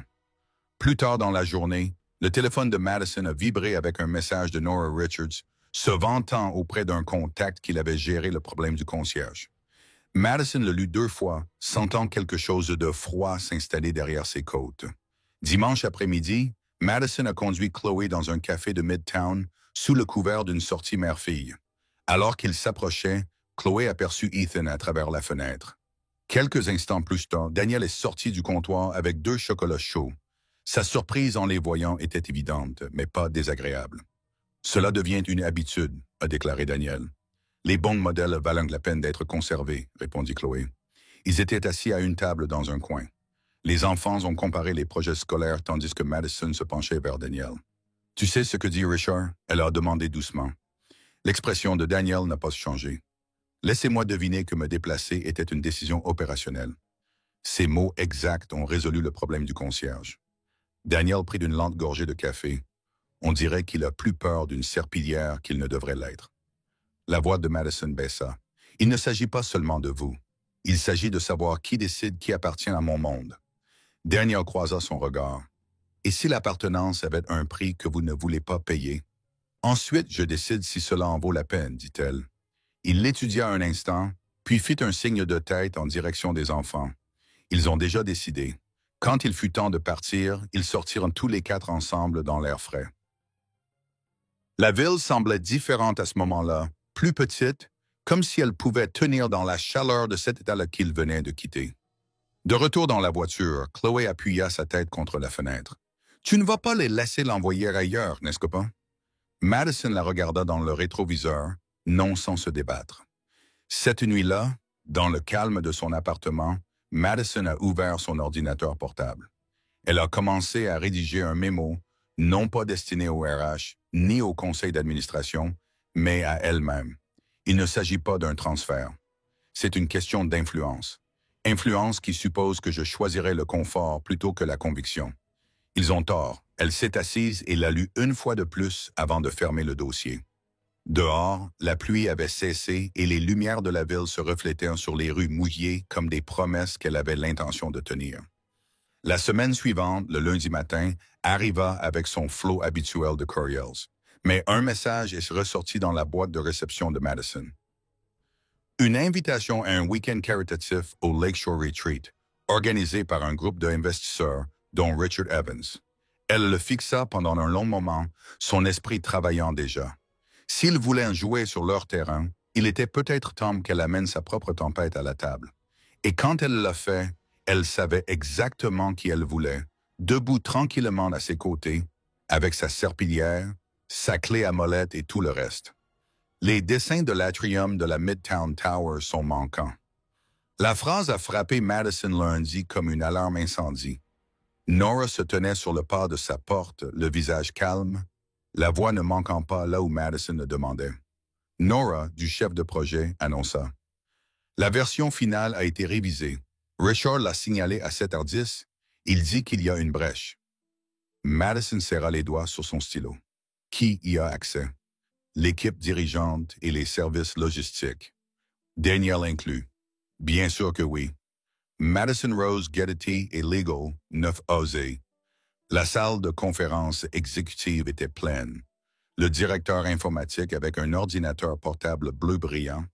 Plus tard dans la journée, le téléphone de Madison a vibré avec un message de Nora Richards, se vantant auprès d'un contact qu'il avait géré le problème du concierge. Madison le lut 2 fois, sentant quelque chose de froid s'installer derrière ses côtes. Dimanche après-midi, Madison a conduit Chloé dans un café de Midtown sous le couvert d'une sortie mère-fille. Alors qu'il s'approchait, Chloé aperçut Ethan à travers la fenêtre. Quelques instants plus tard, Daniel est sorti du comptoir avec 2 chocolats chauds. Sa surprise en les voyant était évidente, mais pas désagréable. « Cela devient une habitude », a déclaré Daniel. « Les bons modèles valent la peine d'être conservés », répondit Chloé. Ils étaient assis à une table dans un coin. Les enfants ont comparé les projets scolaires tandis que Madison se penchait vers Daniel. « Tu sais ce que dit Richard ?» Elle a demandé doucement. L'expression de Daniel n'a pas changé. « Laissez-moi deviner que me déplacer était une décision opérationnelle. » Ces mots exacts ont résolu le problème du concierge. Daniel prit une lente gorgée de café. On dirait qu'il a plus peur d'une serpillière qu'il ne devrait l'être. La voix de Madison baissa. « Il ne s'agit pas seulement de vous. Il s'agit de savoir qui décide qui appartient à mon monde. » Daniel croisa son regard. « Et si l'appartenance avait un prix que vous ne voulez pas payer? » « Ensuite, je décide si cela en vaut la peine, dit-elle. Il l'étudia un instant, puis fit un signe de tête en direction des enfants. Ils ont déjà décidé. Quand il fut temps de partir, ils sortirent tous les quatre ensemble dans l'air frais. La ville semblait différente à ce moment-là, plus petite, comme si elle pouvait tenir dans la chaleur de cet état-là qu'il venait de quitter. De retour dans la voiture, Chloé appuya sa tête contre la fenêtre. « Tu ne vas pas les laisser l'envoyer ailleurs, n'est-ce pas? » Madison la regarda dans le rétroviseur, non sans se débattre. Cette nuit-là, dans le calme de son appartement, Madison a ouvert son ordinateur portable. Elle a commencé à rédiger un mémo, non pas destiné au RH, ni au conseil d'administration, mais à elle-même. Il ne s'agit pas d'un transfert. C'est une question d'influence. Influence qui suppose que je choisirais le confort plutôt que la conviction. Ils ont tort. Elle s'est assise et l'a lu une fois de plus avant de fermer le dossier. Dehors, la pluie avait cessé et les lumières de la ville se reflétaient sur les rues mouillées comme des promesses qu'elle avait l'intention de tenir. La semaine suivante, le lundi matin, arriva avec son flot habituel de courriels. Mais un message est ressorti dans la boîte de réception de Madison. Une invitation à un week-end caritatif au Lakeshore Retreat, organisé par un groupe d'investisseurs, dont Richard Evans. Elle le fixa pendant un long moment, son esprit travaillant déjà. S'ils voulaient jouer sur leur terrain, il était peut-être temps qu'elle amène sa propre tempête à la table. Et quand elle l'a fait, elle savait exactement qui elle voulait, debout tranquillement à ses côtés, avec sa serpillière, sa clé à molette et tout le reste. Les dessins de l'atrium de la Midtown Tower sont manquants. La phrase a frappé Madison lundi comme une alarme incendie. Nora se tenait sur le pas de sa porte, le visage calme, la voix ne manquant pas là où Madison le demandait. Nora, du chef de projet, annonça. La version finale a été révisée. Richard l'a signalé à 7h10. Il dit qu'il y a une brèche. Madison serra les doigts sur son stylo. Qui y a accès? L'équipe dirigeante et les services logistiques. Daniel inclus. Bien sûr que oui. Madison Rose Getty et Legal, 9AZ. La salle de conférence exécutive était pleine. Le directeur informatique avec un ordinateur portable bleu brillant.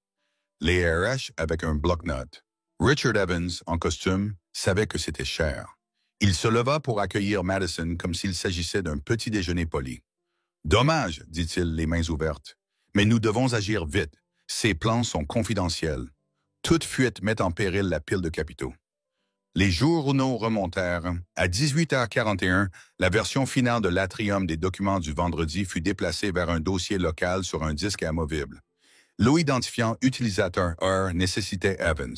Les RH avec un bloc-notes. Richard Evans, en costume, savait que c'était cher. Il se leva pour accueillir Madison comme s'il s'agissait d'un petit déjeuner poli. « Dommage, dit-il, les mains ouvertes. Mais nous devons agir vite. Ces plans sont confidentiels. Toute fuite met en péril la pile de capitaux. » Les journaux remontèrent. À 18h41, la version finale de l'atrium des documents du vendredi fut déplacée vers un dossier local sur un disque amovible. L'identifiant utilisateur R nécessitait Evans.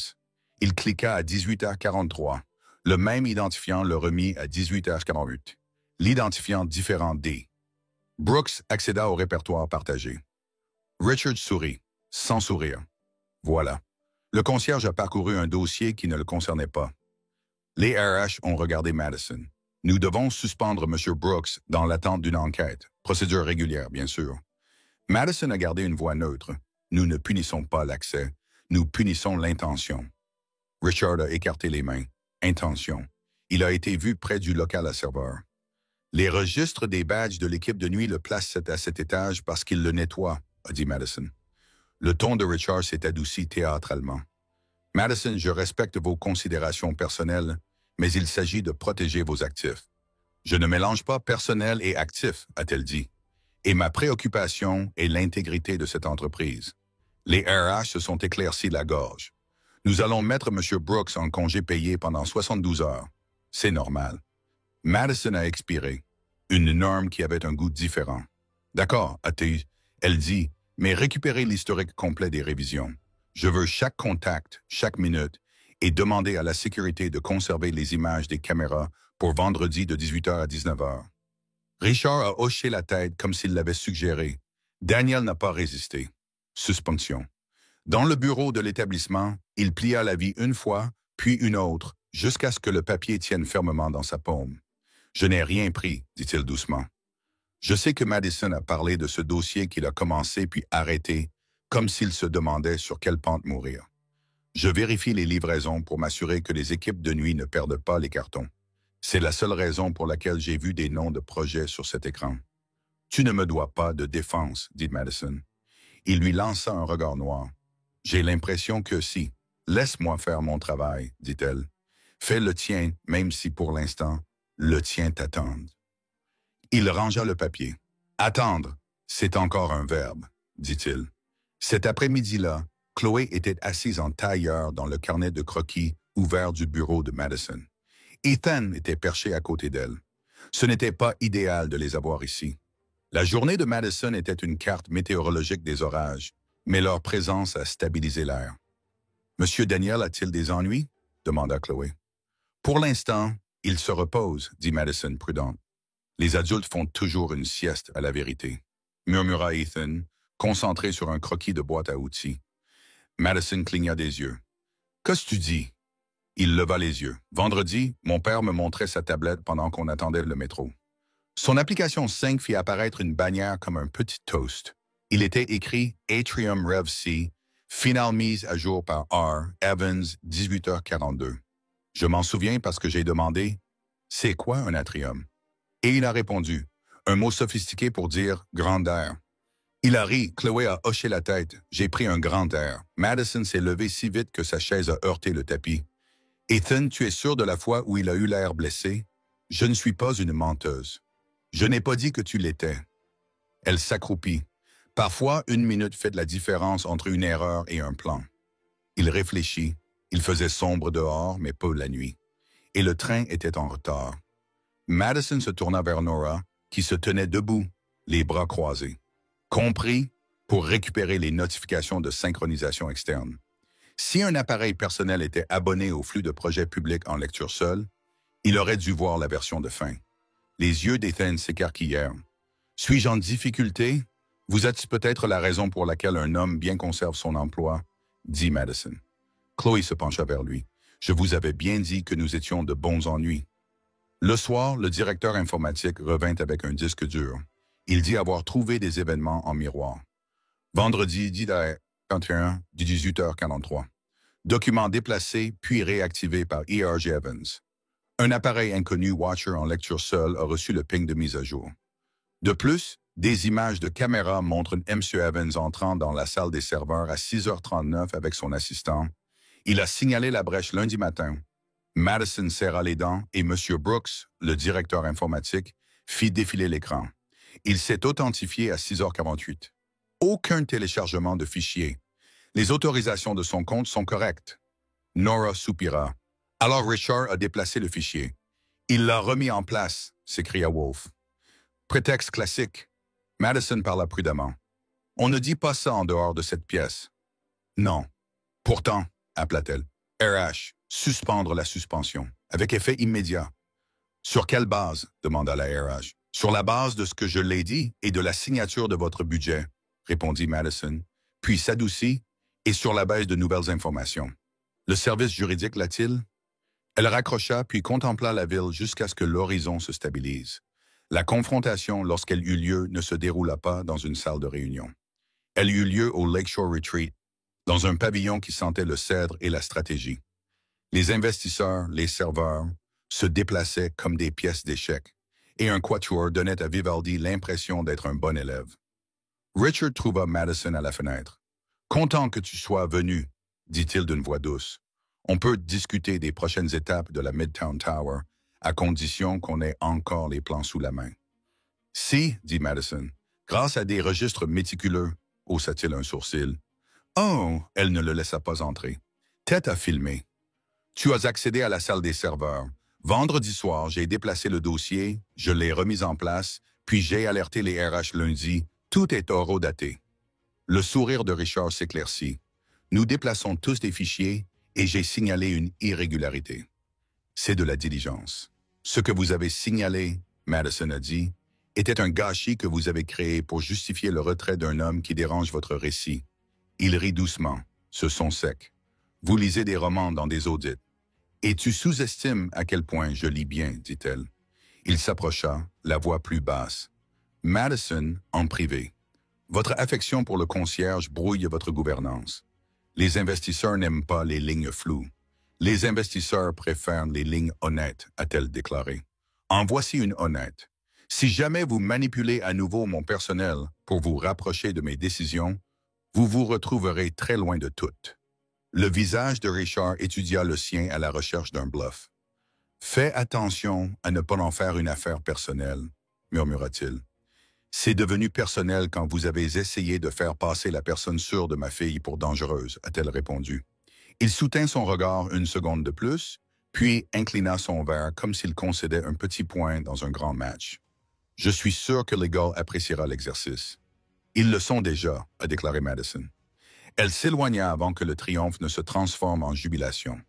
Il cliqua à 18h43. Le même identifiant le remit à 18h48. L'identifiant différent D. Brooks accéda au répertoire partagé. Richard sourit, sans sourire. Voilà. Le concierge a parcouru un dossier qui ne le concernait pas. Les RH ont regardé Madison. Nous devons suspendre M. Brooks dans l'attente d'une enquête. Procédure régulière, bien sûr. Madison a gardé une voix neutre. Nous ne punissons pas l'accès. Nous punissons l'intention. Richard a écarté les mains. Intention. Il a été vu près du local à serveur. Les registres des badges de l'équipe de nuit le placent à cet étage parce qu'il le nettoie, a dit Madison. Le ton de Richard s'est adouci théâtralement. Madison, je respecte vos considérations personnelles, mais il s'agit de protéger vos actifs. Je ne mélange pas personnel et actif, a-t-elle dit. Et ma préoccupation est l'intégrité de cette entreprise. Les RH se sont éclaircis la gorge. Nous allons mettre M. Brooks en congé payé pendant 72 heures. C'est normal. Madison a expiré. Une norme qui avait un goût différent. D'accord, a-t-elle. Elle dit, mais récupérez l'historique complet des révisions. Je veux chaque contact, chaque minute, et demander à la sécurité de conserver les images des caméras pour vendredi de 18h à 19h. Richard a hoché la tête comme s'il l'avait suggéré. Daniel n'a pas résisté. Suspension. Dans le bureau de l'établissement, il plia la vie une fois, puis une autre, jusqu'à ce que le papier tienne fermement dans sa paume. « Je n'ai rien pris, dit-il doucement. Je sais que Madison a parlé de ce dossier qu'il a commencé puis arrêté, comme s'il se demandait sur quelle pente mourir. Je vérifie les livraisons pour m'assurer que les équipes de nuit ne perdent pas les cartons. C'est la seule raison pour laquelle j'ai vu des noms de projets sur cet écran. « Tu ne me dois pas de défense, dit Madison. Il lui lança un regard noir. « J'ai l'impression que si. Laisse-moi faire mon travail, dit-elle. Fais le tien, même si pour l'instant, le tien t'attend. Il rangea le papier. Attendre, c'est encore un verbe, dit-il. Cet après-midi-là, Chloé était assise en tailleur dans le carnet de croquis ouvert du bureau de Madison. Ethan était perché à côté d'elle. Ce n'était pas idéal de les avoir ici. La journée de Madison était une carte météorologique des orages, mais leur présence a stabilisé l'air. « Monsieur Daniel a-t-il des ennuis? » demanda Chloé. « Pour l'instant, il se repose, » dit Madison prudente. « Les adultes font toujours une sieste, à la vérité, » murmura Ethan, concentré sur un croquis de boîte à outils. Madison cligna des yeux. « Qu'est-ce que tu dis? » Il leva les yeux. « Vendredi, mon père me montrait sa tablette pendant qu'on attendait le métro. Son application 5 fit apparaître une bannière comme un petit toast. Il était écrit « Atrium Rev C », finale mise à jour par R. Evans, 18h42. Je m'en souviens parce que j'ai demandé « C'est quoi un atrium? » Et il a répondu « Un mot sophistiqué pour dire « grand air ». Il a ri, Chloé a hoché la tête. J'ai pris un grand air. Madison s'est levé si vite que sa chaise a heurté le tapis. « Ethan, tu es sûr de la fois où il a eu l'air blessé? Je ne suis pas une menteuse. Je n'ai pas dit que tu l'étais. » Elle s'accroupit. Parfois, une minute fait de la différence entre une erreur et un plan. Il réfléchit. Il faisait sombre dehors, mais pas la nuit. Et le train était en retard. Madison se tourna vers Nora, qui se tenait debout, les bras croisés. Compris pour récupérer les notifications de synchronisation externe. Si un appareil personnel était abonné au flux de projets publics en lecture seule, il aurait dû voir la version de fin. Les yeux d'Ethan s'écarquillèrent. « Suis-je en difficulté? Vous êtes peut-être la raison pour laquelle un homme bien conserve son emploi, » dit Madison. Chloé se pencha vers lui. « Je vous avais bien dit que nous étions de bons ennuis. » Le soir, le directeur informatique revint avec un disque dur. Il dit avoir trouvé des événements en miroir. Vendredi 10h41 du 18h43. Document déplacé puis réactivé par E.R.G. Evans. Un appareil inconnu Watcher en lecture seule a reçu le ping de mise à jour. De plus, des images de caméra montrent M. Evans entrant dans la salle des serveurs à 6h39 avec son assistant. Il a signalé la brèche lundi matin. Madison serra les dents et M. Brooks, le directeur informatique, fit défiler l'écran. Il s'est authentifié à 6h48. Aucun téléchargement de fichiers. Les autorisations de son compte sont correctes. Nora soupira. Alors Richard a déplacé le fichier. Il l'a remis en place, s'écria Wolfe. Prétexte classique. Madison parla prudemment. On ne dit pas ça en dehors de cette pièce. Non. Pourtant, appela-t-elle. RH, suspendre la suspension, avec effet immédiat. Sur quelle base? Demanda la RH. Sur la base de ce que je l'ai dit et de la signature de votre budget, répondit Madison, puis s'adoucit, et sur la base de nouvelles informations. Le service juridique l'a-t-il? Elle raccrocha puis contempla la ville jusqu'à ce que l'horizon se stabilise. La confrontation, lorsqu'elle eut lieu, ne se déroula pas dans une salle de réunion. Elle eut lieu au Lakeshore Retreat, dans un pavillon qui sentait le cèdre et la stratégie. Les investisseurs, les serveurs, se déplaçaient comme des pièces d'échecs, et un quatuor donnait à Vivaldi l'impression d'être un bon élève. Richard trouva Madison à la fenêtre. « Content que tu sois venu, » dit-il d'une voix douce. « On peut discuter des prochaines étapes de la Midtown Tower, à condition qu'on ait encore les plans sous la main. »« Si, » dit Madison, « grâce à des registres méticuleux, » haussa-t-il un sourcil. « Oh, » elle ne le laissa pas entrer. « Tête à filmer. Tu as accédé à la salle des serveurs. Vendredi soir, j'ai déplacé le dossier, je l'ai remis en place, puis j'ai alerté les RH lundi. Tout est horodaté. » Le sourire de Richard s'éclaircit. « Nous déplaçons tous des fichiers et j'ai signalé une irrégularité. » C'est de la diligence. Ce que vous avez signalé, Madison a dit, était un gâchis que vous avez créé pour justifier le retrait d'un homme qui dérange votre récit. Il rit doucement, ce son sec. Vous lisez des romans dans des audits. Et tu sous-estimes à quel point je lis bien, dit-elle. Il s'approcha, la voix plus basse. Madison, en privé. Votre affection pour le concierge brouille votre gouvernance. Les investisseurs n'aiment pas les lignes floues. Les investisseurs préfèrent les lignes honnêtes, a-t-elle déclaré. En voici une honnête. Si jamais vous manipulez à nouveau mon personnel pour vous rapprocher de mes décisions, vous vous retrouverez très loin de toutes. Le visage de Richard étudia le sien à la recherche d'un bluff. « Fais attention à ne pas en faire une affaire personnelle, » murmura-t-il. « C'est devenu personnel quand vous avez essayé de faire passer la personne sûre de ma fille pour dangereuse, » a-t-elle répondu. Il soutint son regard une seconde de plus, puis inclina son verre comme s'il concédait un petit point dans un grand match. « Je suis sûr que les gars appréciera l'exercice. »« Ils le sont déjà, » a déclaré Madison. Elle s'éloigna avant que le triomphe ne se transforme en jubilation.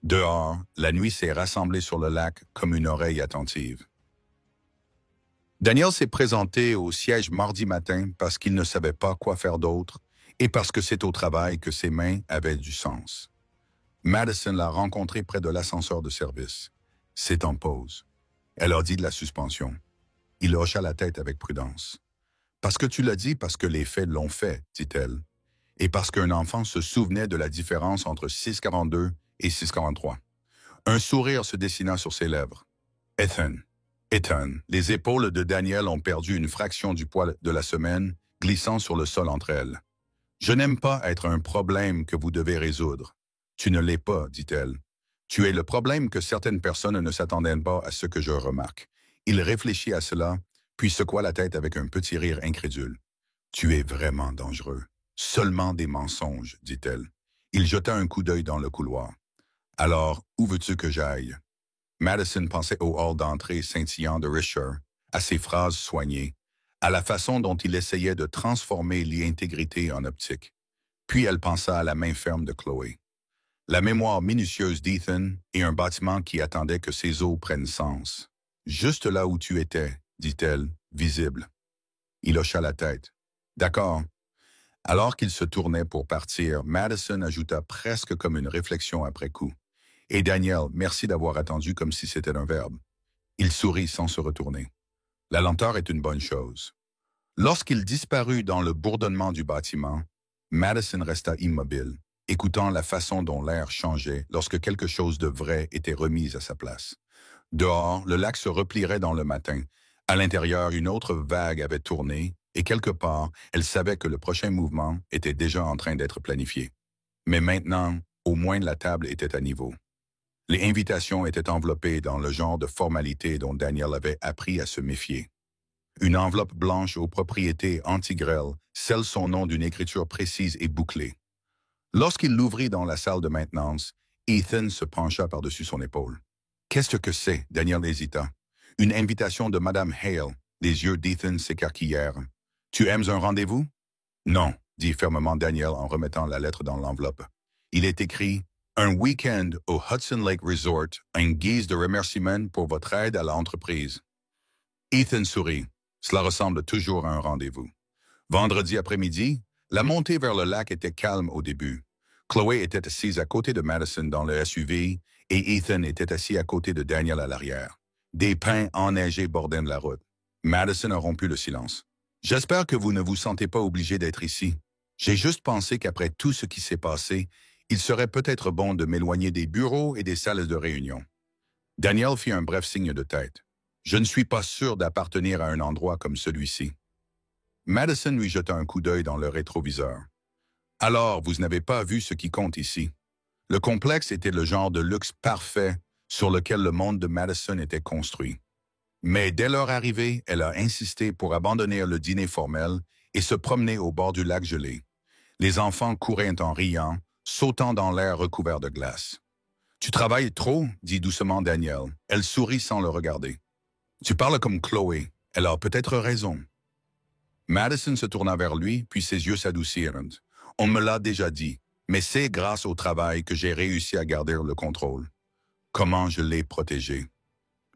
Dehors, la nuit s'est rassemblée sur le lac comme une oreille attentive. Daniel s'est présenté au siège mardi matin parce qu'il ne savait pas quoi faire d'autre et parce que c'est au travail que ses mains avaient du sens. Madison l'a rencontré près de l'ascenseur de service. C'est en pause. Elle a dit de la suspension. Il hocha la tête avec prudence. « Parce que tu l'as dit, parce que les faits l'ont fait, » dit-elle. Et parce qu'un enfant se souvenait de la différence entre 6,42 et 6,43. Un sourire se dessina sur ses lèvres. Ethan. Les épaules de Daniel ont perdu une fraction du poids de la semaine, glissant sur le sol entre elles. « Je n'aime pas être un problème que vous devez résoudre. »« Tu ne l'es pas, dit-elle. Tu es le problème que certaines personnes ne s'attendaient pas à ce que je remarque. » Il réfléchit à cela, puis secoua la tête avec un petit rire incrédule. « Tu es vraiment dangereux. »« Seulement des mensonges, dit-elle. Il jeta un coup d'œil dans le couloir. « Alors, où veux-tu que j'aille? » Madison pensait au hall d'entrée scintillant de Richard, à ses phrases soignées, à la façon dont il essayait de transformer l'intégrité en optique. Puis elle pensa à la main ferme de Chloé. La mémoire minutieuse d'Ethan et un bâtiment qui attendait que ses os prennent sens. « Juste là où tu étais, » dit-elle, visible. Il hocha la tête. « D'accord. » Alors qu'il se tournait pour partir, Madison ajouta presque comme une réflexion après coup. « Et Daniel, merci d'avoir attendu comme si c'était un verbe. » Il sourit sans se retourner. La lenteur est une bonne chose. Lorsqu'il disparut dans le bourdonnement du bâtiment, Madison resta immobile, écoutant la façon dont l'air changeait lorsque quelque chose de vrai était remis à sa place. Dehors, le lac se replierait dans le matin. À l'intérieur, une autre vague avait tourné, et quelque part, elle savait que le prochain mouvement était déjà en train d'être planifié. Mais maintenant, au moins la table était à niveau. Les invitations étaient enveloppées dans le genre de formalité dont Daniel avait appris à se méfier. Une enveloppe blanche aux propriétés anti-grêle scelle son nom d'une écriture précise et bouclée. Lorsqu'il l'ouvrit dans la salle de maintenance, Ethan se pencha par-dessus son épaule. « Qu'est-ce que c'est? » Daniel hésita. « Une invitation de Madame Hale. » Les yeux d'Ethan s'écarquillèrent. « Tu aimes un rendez-vous? »« Non, » dit fermement Daniel en remettant la lettre dans l'enveloppe. Il est écrit « Un week-end au Hudson Lake Resort, en guise de remerciement pour votre aide à l'entreprise. » Ethan sourit. Cela ressemble toujours à un rendez-vous. Vendredi après-midi, la montée vers le lac était calme au début. Chloé était assise à côté de Madison dans le SUV et Ethan était assis à côté de Daniel à l'arrière. Des pins enneigés bordaient la route. Madison a rompu le silence. « J'espère que vous ne vous sentez pas obligé d'être ici. J'ai juste pensé qu'après tout ce qui s'est passé, il serait peut-être bon de m'éloigner des bureaux et des salles de réunion. » Daniel fit un bref signe de tête. « Je ne suis pas sûr d'appartenir à un endroit comme celui-ci. » Madison lui jeta un coup d'œil dans le rétroviseur. « Alors, vous n'avez pas vu ce qui compte ici. » Le complexe était le genre de luxe parfait sur lequel le monde de Madison était construit. Mais dès leur arrivée, elle a insisté pour abandonner le dîner formel et se promener au bord du lac gelé. Les enfants couraient en riant, sautant dans l'air recouvert de glace. « Tu travailles trop ?» dit doucement Daniel. Elle sourit sans le regarder. « Tu parles comme Chloé. Elle a peut-être raison. » Madison se tourna vers lui, puis ses yeux s'adoucirent. « On me l'a déjà dit, mais c'est grâce au travail que j'ai réussi à garder le contrôle. Comment je l'ai protégé. »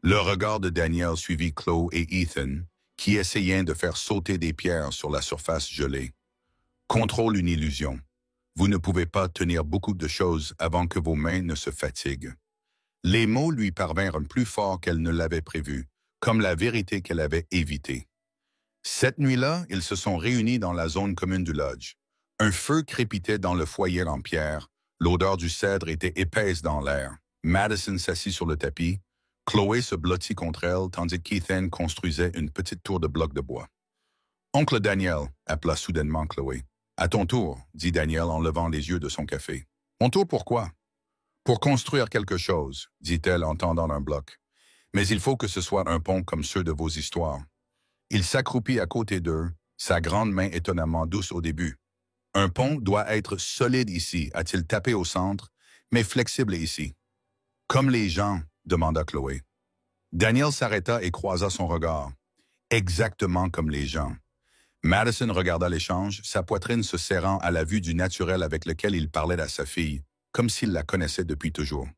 Le regard de Daniel suivit Chloé et Ethan, qui essayaient de faire sauter des pierres sur la surface gelée. Contrôle une illusion. Vous ne pouvez pas tenir beaucoup de choses avant que vos mains ne se fatiguent. Les mots lui parvinrent plus fort qu'elle ne l'avait prévu, comme la vérité qu'elle avait évitée. Cette nuit-là, ils se sont réunis dans la zone commune du lodge. Un feu crépitait dans le foyer en pierre, l'odeur du cèdre était épaisse dans l'air. Madison s'assit sur le tapis. Chloé se blottit contre elle, tandis qu'Ethan construisait une petite tour de blocs de bois. « Oncle Daniel » appela soudainement Chloé. « À ton tour » dit Daniel en levant les yeux de son café. Mon tour pourquoi? Pour construire quelque chose, dit-elle en tendant un bloc. Mais il faut que ce soit un pont comme ceux de vos histoires. Il s'accroupit à côté d'eux, sa grande main étonnamment douce au début. Un pont doit être solide ici, a-t-il tapé au centre, mais flexible ici. Comme les gens, demanda Chloé. Daniel s'arrêta et croisa son regard. Exactement comme les gens. Madison regarda l'échange, sa poitrine se serrant à la vue du naturel avec lequel il parlait à sa fille, comme s'il la connaissait depuis toujours.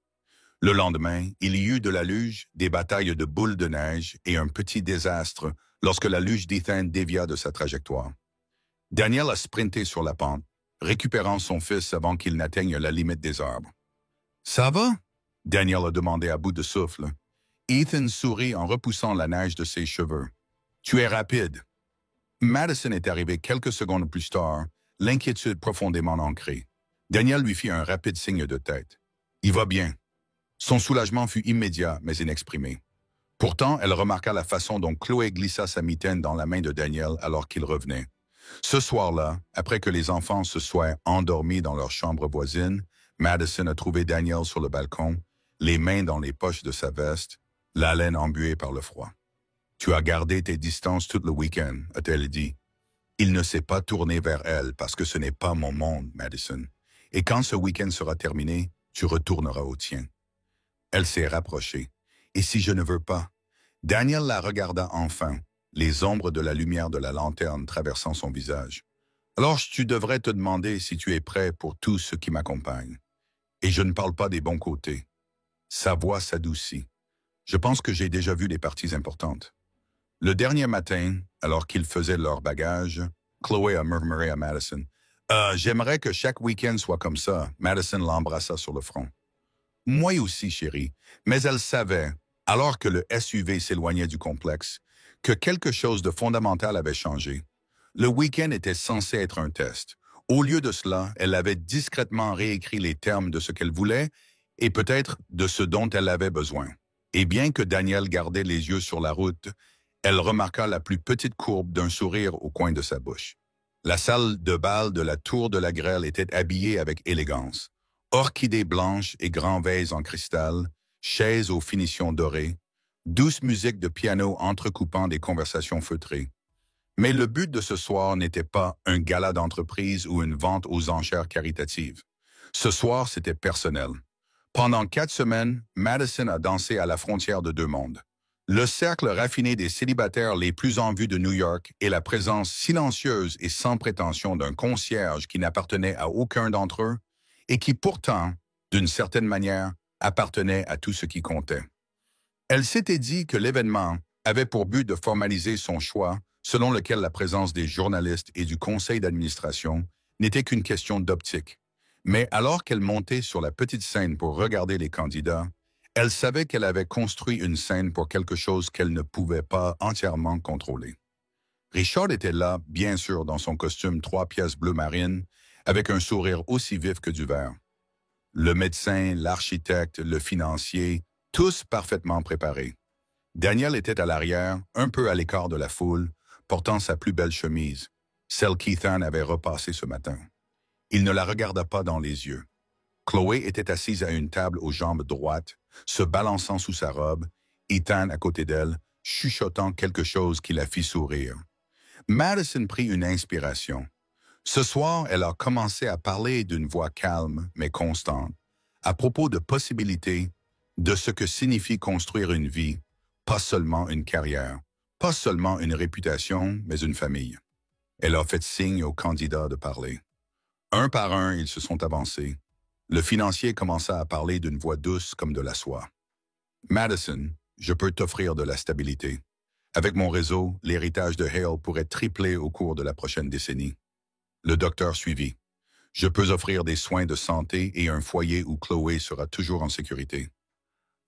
Le lendemain, il y eut de la luge, des batailles de boules de neige et un petit désastre lorsque la luge d'Ethan dévia de sa trajectoire. Daniel a sprinté sur la pente, récupérant son fils avant qu'il n'atteigne la limite des arbres. « Ça va? » Daniel a demandé à bout de souffle. Ethan sourit en repoussant la neige de ses cheveux. « Tu es rapide. » Madison est arrivé quelques secondes plus tard, l'inquiétude profondément ancrée. Daniel lui fit un rapide signe de tête. « Il va bien. » Son soulagement fut immédiat, mais inexprimé. Pourtant, elle remarqua la façon dont Chloé glissa sa mitaine dans la main de Daniel alors qu'il revenait. Ce soir-là, après que les enfants se soient endormis dans leur chambre voisine, Madison a trouvé Daniel sur le balcon, les mains dans les poches de sa veste, la laine embuée par le froid. « Tu as gardé tes distances tout le week-end, a-t-elle dit. Il ne s'est pas tourné vers elle parce que ce n'est pas mon monde, Madison. Et quand ce week-end sera terminé, tu retourneras au tien. » Elle s'est rapprochée. « Et si je ne veux pas? » Daniel la regarda enfin, les ombres de la lumière de la lanterne traversant son visage. « Alors tu devrais te demander si tu es prêt pour tout ce qui m'accompagne. Et je ne parle pas des bons côtés. » Sa voix s'adoucit. « Je pense que j'ai déjà vu les parties importantes. » Le dernier matin, alors qu'ils faisaient leur bagage, Chloé a murmuré à Madison. « J'aimerais que chaque week-end soit comme ça. » Madison l'embrassa sur le front. « Moi aussi, chérie. » Mais elle savait, alors que le SUV s'éloignait du complexe, que quelque chose de fondamental avait changé. Le week-end était censé être un test. Au lieu de cela, elle avait discrètement réécrit les termes de ce qu'elle voulait et peut-être de ce dont elle avait besoin. Et bien que Daniel gardait les yeux sur la route, elle remarqua la plus petite courbe d'un sourire au coin de sa bouche. La salle de bal de la Tour de la Grêle était habillée avec élégance. Orchidées blanches et grands vases en cristal, chaises aux finitions dorées, douce musique de piano entrecoupant des conversations feutrées. Mais le but de ce soir n'était pas un gala d'entreprise ou une vente aux enchères caritatives. Ce soir, c'était personnel. Pendant 4 semaines, Madison a dansé à la frontière de 2 mondes. Le cercle raffiné des célibataires les plus en vue de New York et la présence silencieuse et sans prétention d'un concierge qui n'appartenait à aucun d'entre eux et qui pourtant, d'une certaine manière, appartenait à tout ce qui comptait. Elle s'était dit que l'événement avait pour but de formaliser son choix selon lequel la présence des journalistes et du conseil d'administration n'était qu'une question d'optique. Mais alors qu'elle montait sur la petite scène pour regarder les candidats, elle savait qu'elle avait construit une scène pour quelque chose qu'elle ne pouvait pas entièrement contrôler. Richard était là, bien sûr, dans son costume 3 pièces bleu marine, avec un sourire aussi vif que du verre. Le médecin, l'architecte, le financier, tous parfaitement préparés. Daniel était à l'arrière, un peu à l'écart de la foule, portant sa plus belle chemise, celle qu'Ethan avait repassée ce matin. Il ne la regarda pas dans les yeux. Chloé était assise à une table aux jambes droites, se balançant sous sa robe, Ethan à côté d'elle, chuchotant quelque chose qui la fit sourire. Madison prit une inspiration. Ce soir, elle a commencé à parler d'une voix calme mais constante, à propos de possibilités, de ce que signifie construire une vie, pas seulement une carrière, pas seulement une réputation, mais une famille. Elle a fait signe aux candidats de parler. Un par un, ils se sont avancés. Le financier commença à parler d'une voix douce comme de la soie. « Madison, je peux t'offrir de la stabilité. Avec mon réseau, l'héritage de Hale pourrait tripler au cours de la prochaine décennie. » Le docteur suivit. « Je peux offrir des soins de santé et un foyer où Chloé sera toujours en sécurité. »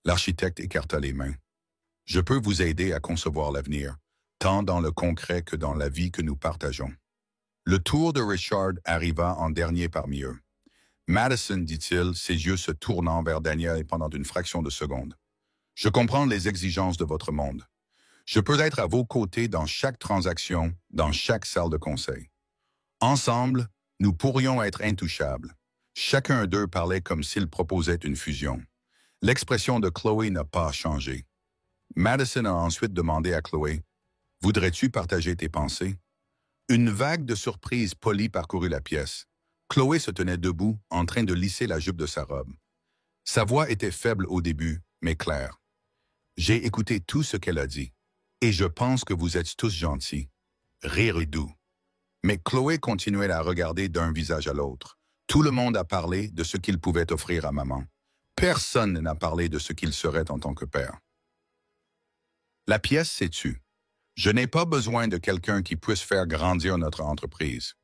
L'architecte écarta les mains. « Je peux vous aider à concevoir l'avenir, tant dans le concret que dans la vie que nous partageons. » Le tour de Richard arriva en dernier parmi eux. « Madison, dit-il, ses yeux se tournant vers Daniel pendant une fraction de seconde. Je comprends les exigences de votre monde. Je peux être à vos côtés dans chaque transaction, dans chaque salle de conseil. Ensemble, nous pourrions être intouchables. Chacun d'eux parlait comme s'il proposait une fusion. L'expression de Chloé n'a pas changé. Madison a ensuite demandé à Chloé, « Voudrais-tu partager tes pensées? » Une vague de surprise polie parcourut la pièce. Chloé se tenait debout, en train de lisser la jupe de sa robe. Sa voix était faible au début, mais claire. « J'ai écouté tout ce qu'elle a dit, et je pense que vous êtes tous gentils. » Rire et doux. Mais Chloé continuait à regarder d'un visage à l'autre. Tout le monde a parlé de ce qu'il pouvait offrir à maman. Personne n'a parlé de ce qu'il serait en tant que père. La pièce s'est tue. Je n'ai pas besoin de quelqu'un qui puisse faire grandir notre entreprise.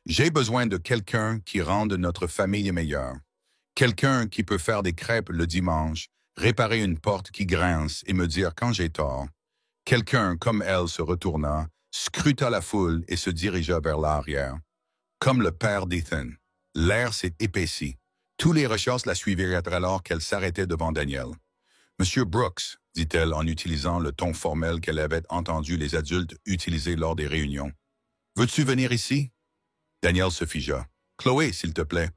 J'ai besoin de quelqu'un qui rende notre famille meilleure. Quelqu'un qui peut faire des crêpes le dimanche, réparer une porte qui grince et me dire quand j'ai tort. Quelqu'un comme elle se retourna, scruta la foule et se dirigea vers l'arrière. Comme le père d'Ethan. L'air s'est épaissi. Tous les recherches la suivirent alors qu'elle s'arrêtait devant Daniel. « Monsieur Brooks », dit-elle en utilisant le ton formel qu'elle avait entendu les adultes utiliser lors des réunions. « Veux-tu venir ici? » Daniel se figea. « Chloé, s'il te plaît. »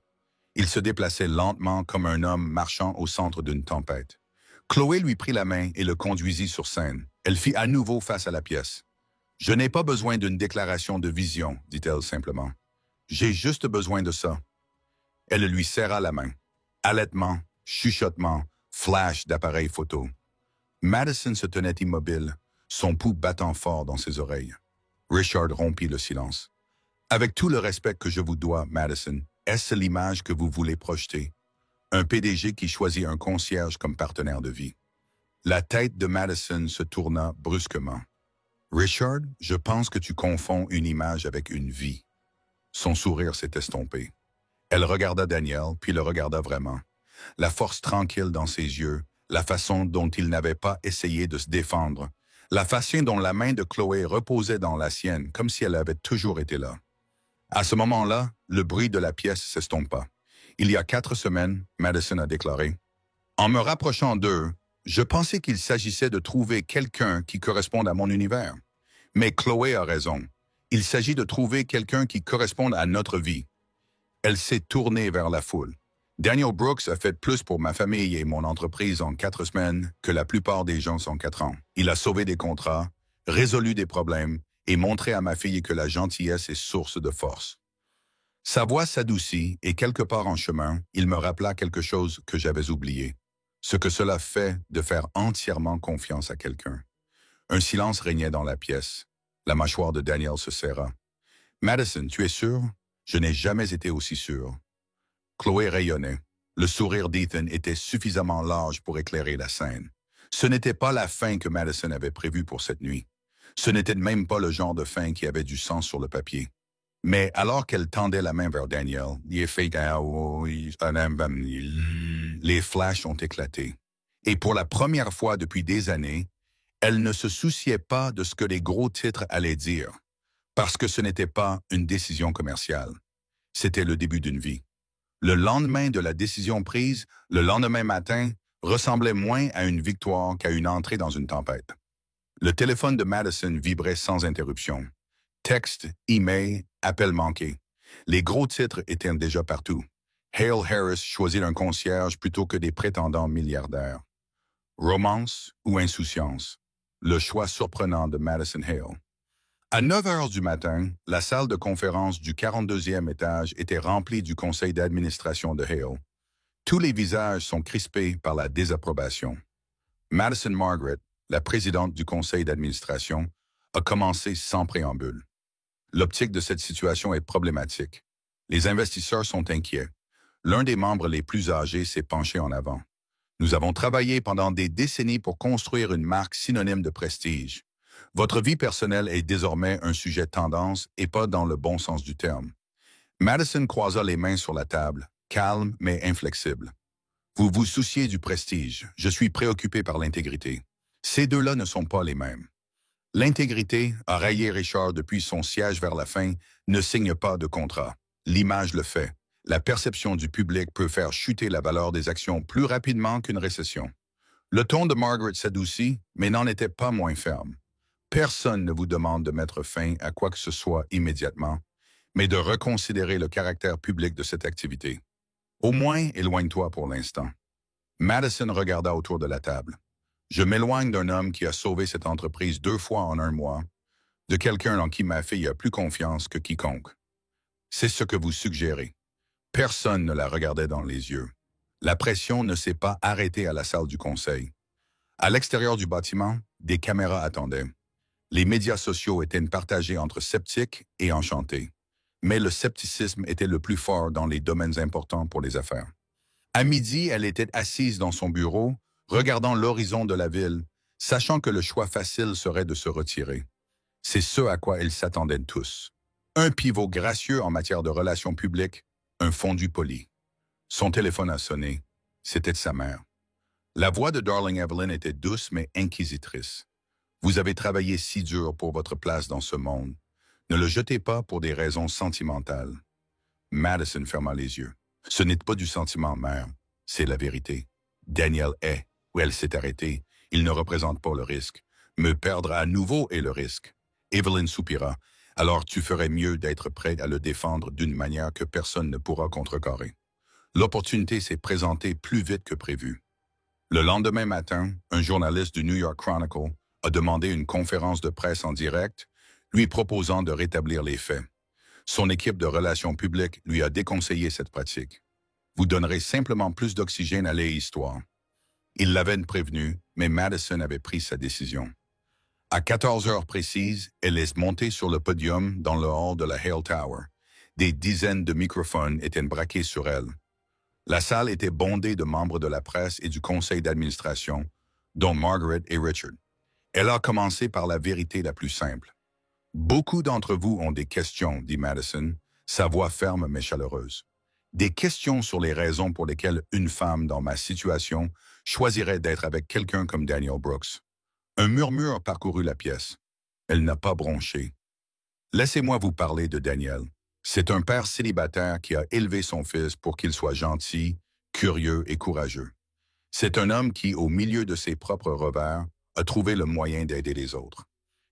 Il se déplaçait lentement comme un homme marchant au centre d'une tempête. Chloé lui prit la main et le conduisit sur scène. Elle fit à nouveau face à la pièce. « Je n'ai pas besoin d'une déclaration de vision, dit-elle simplement. J'ai juste besoin de ça. » Elle lui serra la main. Halètement, chuchotement, flash d'appareil photo. Madison se tenait immobile, son pouls battant fort dans ses oreilles. Richard rompit le silence. « Avec tout le respect que je vous dois, Madison, est-ce l'image que vous voulez projeter? Un PDG qui choisit un concierge comme partenaire de vie. » La tête de Madison se tourna brusquement. « Richard, je pense que tu confonds une image avec une vie. » Son sourire s'est estompé. Elle regarda Daniel, puis le regarda vraiment. La force tranquille dans ses yeux, la façon dont il n'avait pas essayé de se défendre, la façon dont la main de Chloé reposait dans la sienne, comme si elle avait toujours été là. À ce moment-là, le bruit de la pièce s'estompa. Il y a 4 semaines, Madison a déclaré, « En me rapprochant d'eux, je pensais qu'il s'agissait de trouver quelqu'un qui corresponde à mon univers. Mais Chloé a raison. Il s'agit de trouver quelqu'un qui corresponde à notre vie. » Elle s'est tournée vers la foule. « Daniel Brooks a fait plus pour ma famille et mon entreprise en 4 semaines que la plupart des gens en 4 ans. Il a sauvé des contrats, résolu des problèmes et montré à ma fille que la gentillesse est source de force. » Sa voix s'adoucit et quelque part en chemin, il me rappela quelque chose que j'avais oublié. Ce que cela fait de faire entièrement confiance à quelqu'un. Un silence régnait dans la pièce. La mâchoire de Daniel se serra. « Madison, tu es sûr? » « Je n'ai jamais été aussi sûr. » Chloé rayonnait. Le sourire d'Ethan était suffisamment large pour éclairer la scène. Ce n'était pas la fin que Madison avait prévue pour cette nuit. Ce n'était même pas le genre de fin qui avait du sens sur le papier. Mais alors qu'elle tendait la main vers Daniel, les flashs ont éclaté. Et pour la première fois depuis des années, elle ne se souciait pas de ce que les gros titres allaient dire. Parce que ce n'était pas une décision commerciale. C'était le début d'une vie. Le lendemain de la décision prise, le lendemain matin, ressemblait moins à une victoire qu'à une entrée dans une tempête. Le téléphone de Madison vibrait sans interruption. Texte, email, appel manqué. Les gros titres étaient déjà partout. Hale Harris choisit un concierge plutôt que des prétendants milliardaires. Romance ou insouciance? Le choix surprenant de Madison Hale. À 9 heures du matin, la salle de conférence du 42e étage était remplie du conseil d'administration de Hale. Tous les visages sont crispés par la désapprobation. Madison Margaret, la présidente du conseil d'administration, a commencé sans préambule. L'optique de cette situation est problématique. Les investisseurs sont inquiets. L'un des membres les plus âgés s'est penché en avant. Nous avons travaillé pendant des décennies pour construire une marque synonyme de prestige. Votre vie personnelle est désormais un sujet tendance et pas dans le bon sens du terme. Madison croisa les mains sur la table, calme mais inflexible. Vous vous souciez du prestige. Je suis préoccupé par l'intégrité. Ces deux-là ne sont pas les mêmes. L'intégrité, a raillé Richard depuis son siège vers la fin, ne signe pas de contrat. L'image le fait. La perception du public peut faire chuter la valeur des actions plus rapidement qu'une récession. Le ton de Margaret s'adoucit, mais n'en était pas moins ferme. Personne ne vous demande de mettre fin à quoi que ce soit immédiatement, mais de reconsidérer le caractère public de cette activité. Au moins, éloigne-toi pour l'instant. Madison regarda autour de la table. Je m'éloigne d'un homme qui a sauvé cette entreprise 2 fois en un mois, de quelqu'un en qui ma fille a plus confiance que quiconque. C'est ce que vous suggérez. Personne ne la regardait dans les yeux. La pression ne s'est pas arrêtée à la salle du conseil. À l'extérieur du bâtiment, des caméras attendaient. Les médias sociaux étaient partagés entre sceptiques et enchantés. Mais le scepticisme était le plus fort dans les domaines importants pour les affaires. À midi, elle était assise dans son bureau, regardant l'horizon de la ville, sachant que le choix facile serait de se retirer. C'est ce à quoi ils s'attendaient tous. Un pivot gracieux en matière de relations publiques, un fondu poli. Son téléphone a sonné. C'était sa mère. La voix de Darling Evelyn était douce mais inquisitrice. Vous avez travaillé si dur pour votre place dans ce monde. Ne le jetez pas pour des raisons sentimentales. Madison ferma les yeux. Ce n'est pas du sentiment, mère. C'est la vérité. Daniel est, où elle s'est arrêtée. Il ne représente pas le risque. Me perdre à nouveau est le risque. Evelyn soupira. Alors tu ferais mieux d'être prêt à le défendre d'une manière que personne ne pourra contrecarrer. L'opportunité s'est présentée plus vite que prévu. Le lendemain matin, un journaliste du New York Chronicle a demandé une conférence de presse en direct, lui proposant de rétablir les faits. Son équipe de relations publiques lui a déconseillé cette pratique. Vous donnerez simplement plus d'oxygène à l'histoire. Il l'avait prévenu, mais Madison avait pris sa décision. À 14 heures précises, elle est montée sur le podium dans le hall de la Hale Tower. Des dizaines de microphones étaient braqués sur elle. La salle était bondée de membres de la presse et du conseil d'administration, dont Margaret et Richard. Elle a commencé par la vérité la plus simple. Beaucoup d'entre vous ont des questions, dit Madison, sa voix ferme mais chaleureuse. Des questions sur les raisons pour lesquelles une femme dans ma situation choisirait d'être avec quelqu'un comme Daniel Brooks. Un murmure parcourut la pièce. Elle n'a pas bronché. Laissez-moi vous parler de Daniel. C'est un père célibataire qui a élevé son fils pour qu'il soit gentil, curieux et courageux. C'est un homme qui, au milieu de ses propres revers, a trouvé le moyen d'aider les autres.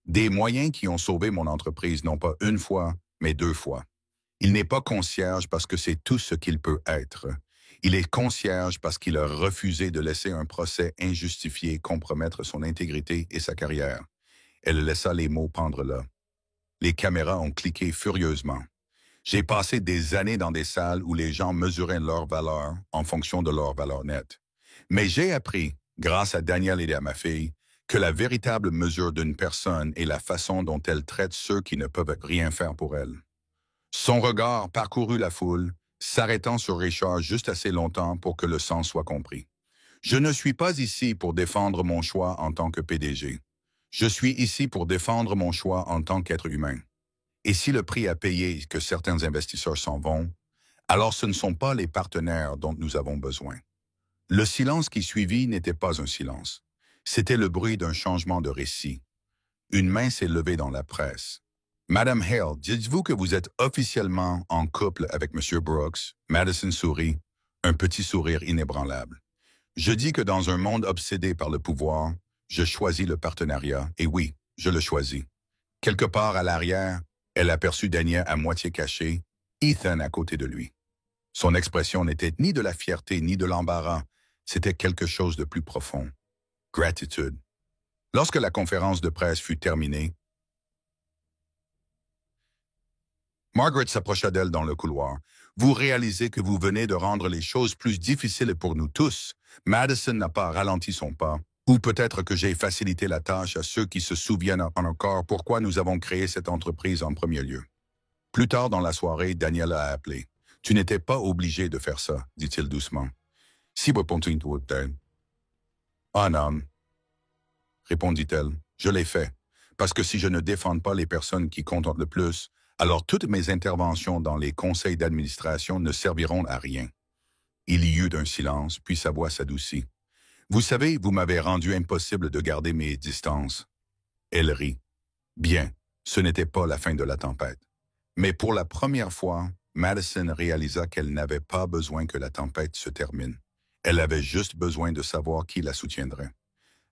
Des moyens qui ont sauvé mon entreprise non pas une fois, mais 2 fois. Il n'est pas concierge parce que c'est tout ce qu'il peut être. Il est concierge parce qu'il a refusé de laisser un procès injustifié compromettre son intégrité et sa carrière. Elle laissa les mots pendre là. Les caméras ont cliqué furieusement. J'ai passé des années dans des salles où les gens mesuraient leur valeur en fonction de leur valeur nette. Mais j'ai appris, grâce à Daniel et à ma fille, que la véritable mesure d'une personne est la façon dont elle traite ceux qui ne peuvent rien faire pour elle. Son regard parcourut la foule, s'arrêtant sur Richard juste assez longtemps pour que le sens soit compris. Je ne suis pas ici pour défendre mon choix en tant que PDG. Je suis ici pour défendre mon choix en tant qu'être humain. Et si le prix à payer est que certains investisseurs s'en vont, alors ce ne sont pas les partenaires dont nous avons besoin. Le silence qui suivit n'était pas un silence. C'était le bruit d'un changement de récit. Une main s'est levée dans la presse. Madame Hale, dites-vous que vous êtes officiellement en couple avec M. Brooks? Madison sourit, un petit sourire inébranlable. Je dis que dans un monde obsédé par le pouvoir, je choisis le partenariat, et oui, je le choisis. Quelque part à l'arrière, elle aperçut Daniel à moitié caché, Ethan à côté de lui. Son expression n'était ni de la fierté ni de l'embarras, c'était quelque chose de plus profond. Gratitude. Lorsque la conférence de presse fut terminée, Margaret s'approcha d'elle dans le couloir. Vous réalisez que vous venez de rendre les choses plus difficiles pour nous tous. Madison n'a pas ralenti son pas. Ou peut-être que j'ai facilité la tâche à ceux qui se souviennent encore pourquoi nous avons créé cette entreprise en premier lieu. Plus tard dans la soirée, Daniel a appelé. « Tu n'étais pas obligé de faire ça, dit-il doucement. »« Si vous pensez tout ah non, répondit-elle, je l'ai fait. Parce que si je ne défends pas les personnes qui comptent le plus, alors toutes mes interventions dans les conseils d'administration ne serviront à rien. Il y eut un silence, puis sa voix s'adoucit. Vous savez, vous m'avez rendu impossible de garder mes distances. Elle rit. Bien, ce n'était pas la fin de la tempête. Mais pour la première fois, Madison réalisa qu'elle n'avait pas besoin que la tempête se termine. Elle avait juste besoin de savoir qui la soutiendrait.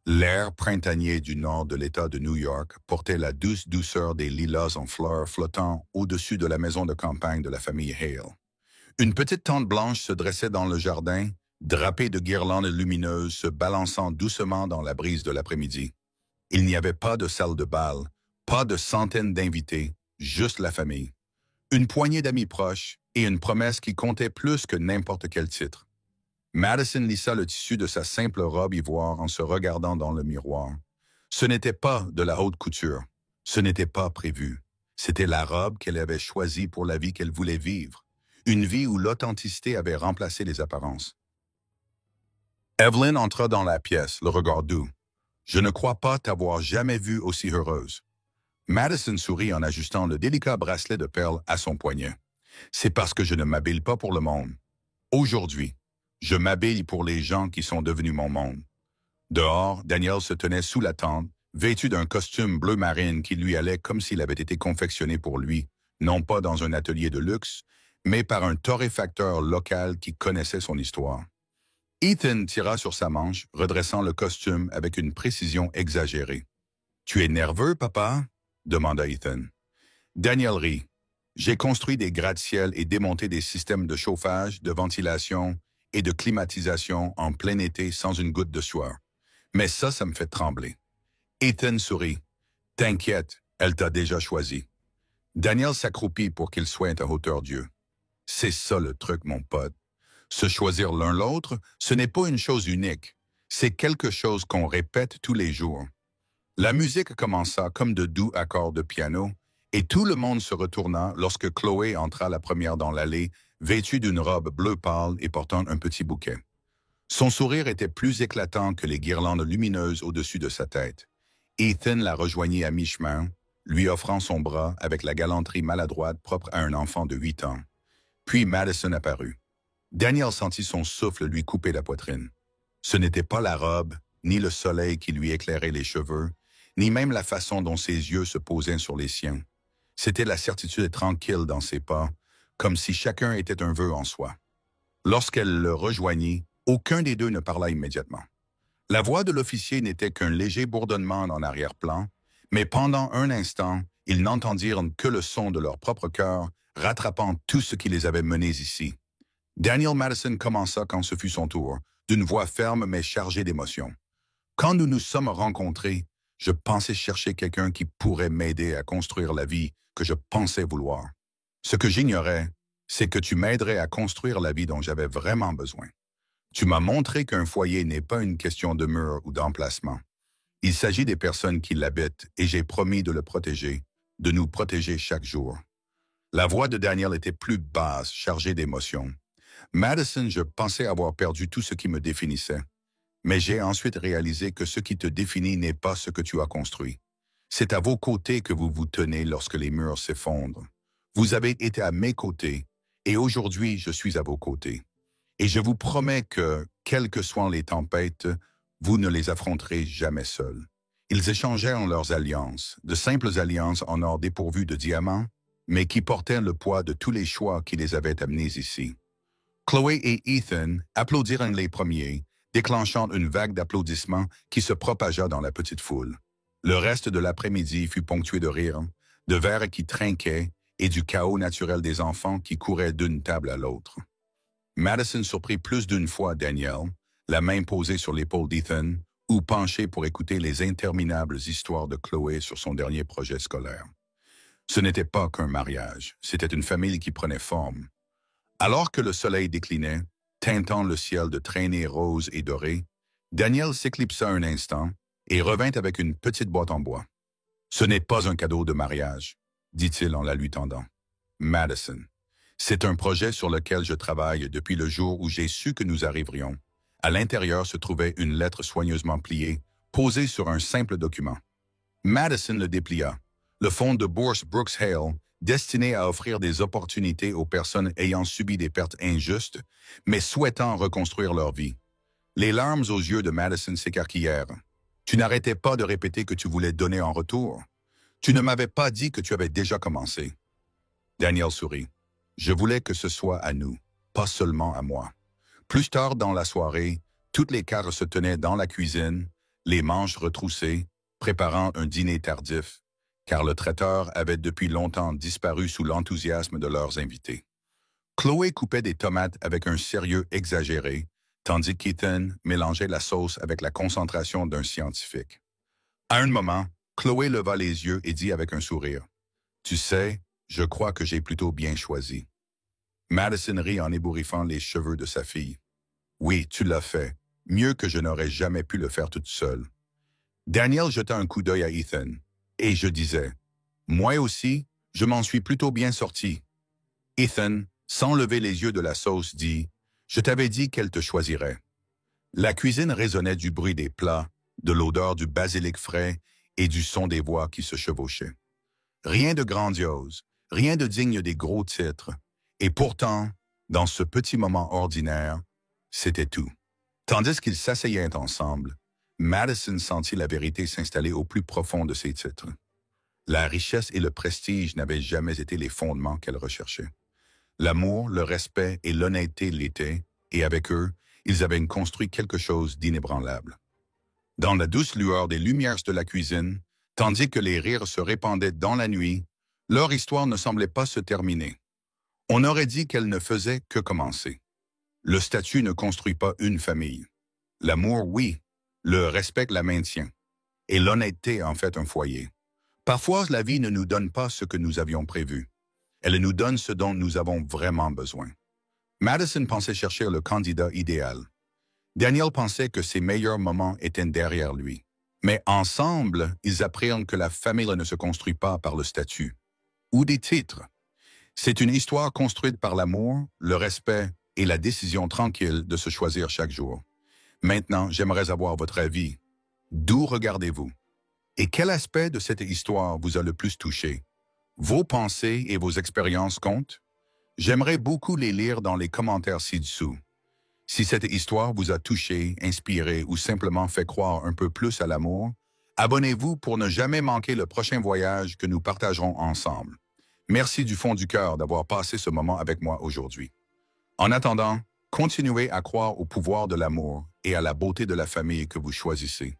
L'air printanier du nord de l'État de New York portait la douce douceur des lilas en fleurs flottant au-dessus de la maison de campagne de la famille Hale. Une petite tente blanche se dressait dans le jardin, drapée de guirlandes lumineuses se balançant doucement dans la brise de l'après-midi. Il n'y avait pas de salle de bal, pas de centaines d'invités, juste la famille. Une poignée d'amis proches et une promesse qui comptait plus que n'importe quel titre. Madison lissa le tissu de sa simple robe ivoire en se regardant dans le miroir. Ce n'était pas de la haute couture. Ce n'était pas prévu. C'était la robe qu'elle avait choisie pour la vie qu'elle voulait vivre. Une vie où l'authenticité avait remplacé les apparences. Evelyn entra dans la pièce, le regard doux. « Je ne crois pas t'avoir jamais vue aussi heureuse. » Madison sourit en ajustant le délicat bracelet de perles à son poignet. « C'est parce que je ne m'habille pas pour le monde. Aujourd'hui, je m'habille pour les gens qui sont devenus mon monde. » Dehors, Daniel se tenait sous la tente, vêtu d'un costume bleu marine qui lui allait comme s'il avait été confectionné pour lui, non pas dans un atelier de luxe, mais par un torréfacteur local qui connaissait son histoire. Ethan tira sur sa manche, redressant le costume avec une précision exagérée. « Tu es nerveux, papa? » demanda Ethan. Daniel rit. « J'ai construit des gratte-ciel et démonté des systèmes de chauffage, de ventilation et de climatisation en plein été sans une goutte de sueur. Mais ça me fait trembler. » Ethan sourit. « T'inquiète, elle t'a déjà choisi. » Daniel s'accroupit pour qu'il soit à hauteur d'yeux. « C'est ça le truc, mon pote. Se choisir l'un l'autre, ce n'est pas une chose unique. C'est quelque chose qu'on répète tous les jours. » La musique commença comme de doux accords de piano, et tout le monde se retourna lorsque Chloé entra la première dans l'allée, vêtue d'une robe bleu pâle et portant un petit bouquet. Son sourire était plus éclatant que les guirlandes lumineuses au-dessus de sa tête. Ethan la rejoignit à mi-chemin, lui offrant son bras avec la galanterie maladroite propre à un enfant de 8 ans. Puis Madison apparut. Daniel sentit son souffle lui couper la poitrine. Ce n'était pas la robe, ni le soleil qui lui éclairait les cheveux, ni même la façon dont ses yeux se posaient sur les siens. C'était la certitude tranquille dans ses pas, comme si chacun était un vœu en soi. Lorsqu'elle le rejoignit, aucun des deux ne parla immédiatement. La voix de l'officier n'était qu'un léger bourdonnement en arrière-plan, mais pendant un instant, ils n'entendirent que le son de leur propre cœur, rattrapant tout ce qui les avait menés ici. Daniel Madison commença quand ce fut son tour, d'une voix ferme mais chargée d'émotion. « Quand nous nous sommes rencontrés, je pensais chercher quelqu'un qui pourrait m'aider à construire la vie que je pensais vouloir. Ce que j'ignorais, c'est que tu m'aiderais à construire la vie dont j'avais vraiment besoin. Tu m'as montré qu'un foyer n'est pas une question de mur ou d'emplacement. Il s'agit des personnes qui l'habitent et j'ai promis de le protéger, de nous protéger chaque jour. » La voix de Daniel était plus basse, chargée d'émotion. « Madison, je pensais avoir perdu tout ce qui me définissait. Mais j'ai ensuite réalisé que ce qui te définit n'est pas ce que tu as construit. C'est à vos côtés que vous vous tenez lorsque les murs s'effondrent. Vous avez été à mes côtés, et aujourd'hui je suis à vos côtés. Et je vous promets que, quelles que soient les tempêtes, vous ne les affronterez jamais seuls. » Ils échangèrent leurs alliances, de simples alliances en or dépourvues de diamants, mais qui portaient le poids de tous les choix qui les avaient amenés ici. Chloé et Ethan applaudirent les premiers, déclenchant une vague d'applaudissements qui se propagea dans la petite foule. Le reste de l'après-midi fut ponctué de rires, de verres qui trinquaient et du chaos naturel des enfants qui couraient d'une table à l'autre. Madison surprit plus d'une fois Daniel, la main posée sur l'épaule d'Ethan, ou penché pour écouter les interminables histoires de Chloé sur son dernier projet scolaire. Ce n'était pas qu'un mariage, c'était une famille qui prenait forme. Alors que le soleil déclinait, teintant le ciel de traînées roses et dorées, Daniel s'éclipsa un instant et revint avec une petite boîte en bois. « Ce n'est pas un cadeau de mariage, » dit-il en la lui tendant. « Madison, c'est un projet sur lequel je travaille depuis le jour où j'ai su que nous arriverions. » À l'intérieur se trouvait une lettre soigneusement pliée, posée sur un simple document. Madison le déplia. Le fonds de bourse Brooks Hale, destiné à offrir des opportunités aux personnes ayant subi des pertes injustes, mais souhaitant reconstruire leur vie. Les larmes aux yeux de Madison s'écarquillèrent. « Tu n'arrêtais pas de répéter que tu voulais donner en retour. Tu ne m'avais pas dit que tu avais déjà commencé. » Daniel sourit. « Je voulais que ce soit à nous, pas seulement à moi. » Plus tard dans la soirée, toutes les quatre se tenaient dans la cuisine, les manches retroussées, préparant un dîner tardif, car le traiteur avait depuis longtemps disparu sous l'enthousiasme de leurs invités. Chloé coupait des tomates avec un sérieux exagéré, tandis qu'Ethan mélangeait la sauce avec la concentration d'un scientifique. À un moment, Chloé leva les yeux et dit avec un sourire, « Tu sais, je crois que j'ai plutôt bien choisi. » Madison rit en ébouriffant les cheveux de sa fille. « Oui, tu l'as fait, mieux que je n'aurais jamais pu le faire toute seule. » Daniel jeta un coup d'œil à Ethan, et je disais, « Moi aussi, je m'en suis plutôt bien sorti. » Ethan, sans lever les yeux de la sauce, dit, « Je t'avais dit qu'elle te choisirait. » La cuisine résonnait du bruit des plats, de l'odeur du basilic frais et du son des voix qui se chevauchaient. Rien de grandiose, rien de digne des gros titres. Et pourtant, dans ce petit moment ordinaire, c'était tout. Tandis qu'ils s'asseyaient ensemble, Madison sentit la vérité s'installer au plus profond de ses titres. La richesse et le prestige n'avaient jamais été les fondements qu'elle recherchait. L'amour, le respect et l'honnêteté l'étaient, et avec eux, ils avaient construit quelque chose d'inébranlable. Dans la douce lueur des lumières de la cuisine, tandis que les rires se répandaient dans la nuit, leur histoire ne semblait pas se terminer. On aurait dit qu'elle ne faisait que commencer. Le statut ne construit pas une famille. L'amour, oui. Le respect la maintient. Et l'honnêteté en fait un foyer. Parfois, la vie ne nous donne pas ce que nous avions prévu. Elle nous donne ce dont nous avons vraiment besoin. Madison pensait chercher le candidat idéal. Daniel pensait que ses meilleurs moments étaient derrière lui. Mais ensemble, ils apprirent que la famille ne se construit pas par le statut ou des titres. C'est une histoire construite par l'amour, le respect et la décision tranquille de se choisir chaque jour. Maintenant, j'aimerais avoir votre avis. D'où regardez-vous? Et quel aspect de cette histoire vous a le plus touché? Vos pensées et vos expériences comptent? J'aimerais beaucoup les lire dans les commentaires ci-dessous. Si cette histoire vous a touché, inspiré ou simplement fait croire un peu plus à l'amour, abonnez-vous pour ne jamais manquer le prochain voyage que nous partagerons ensemble. Merci du fond du cœur d'avoir passé ce moment avec moi aujourd'hui. En attendant, continuez à croire au pouvoir de l'amour et à la beauté de la famille que vous choisissez.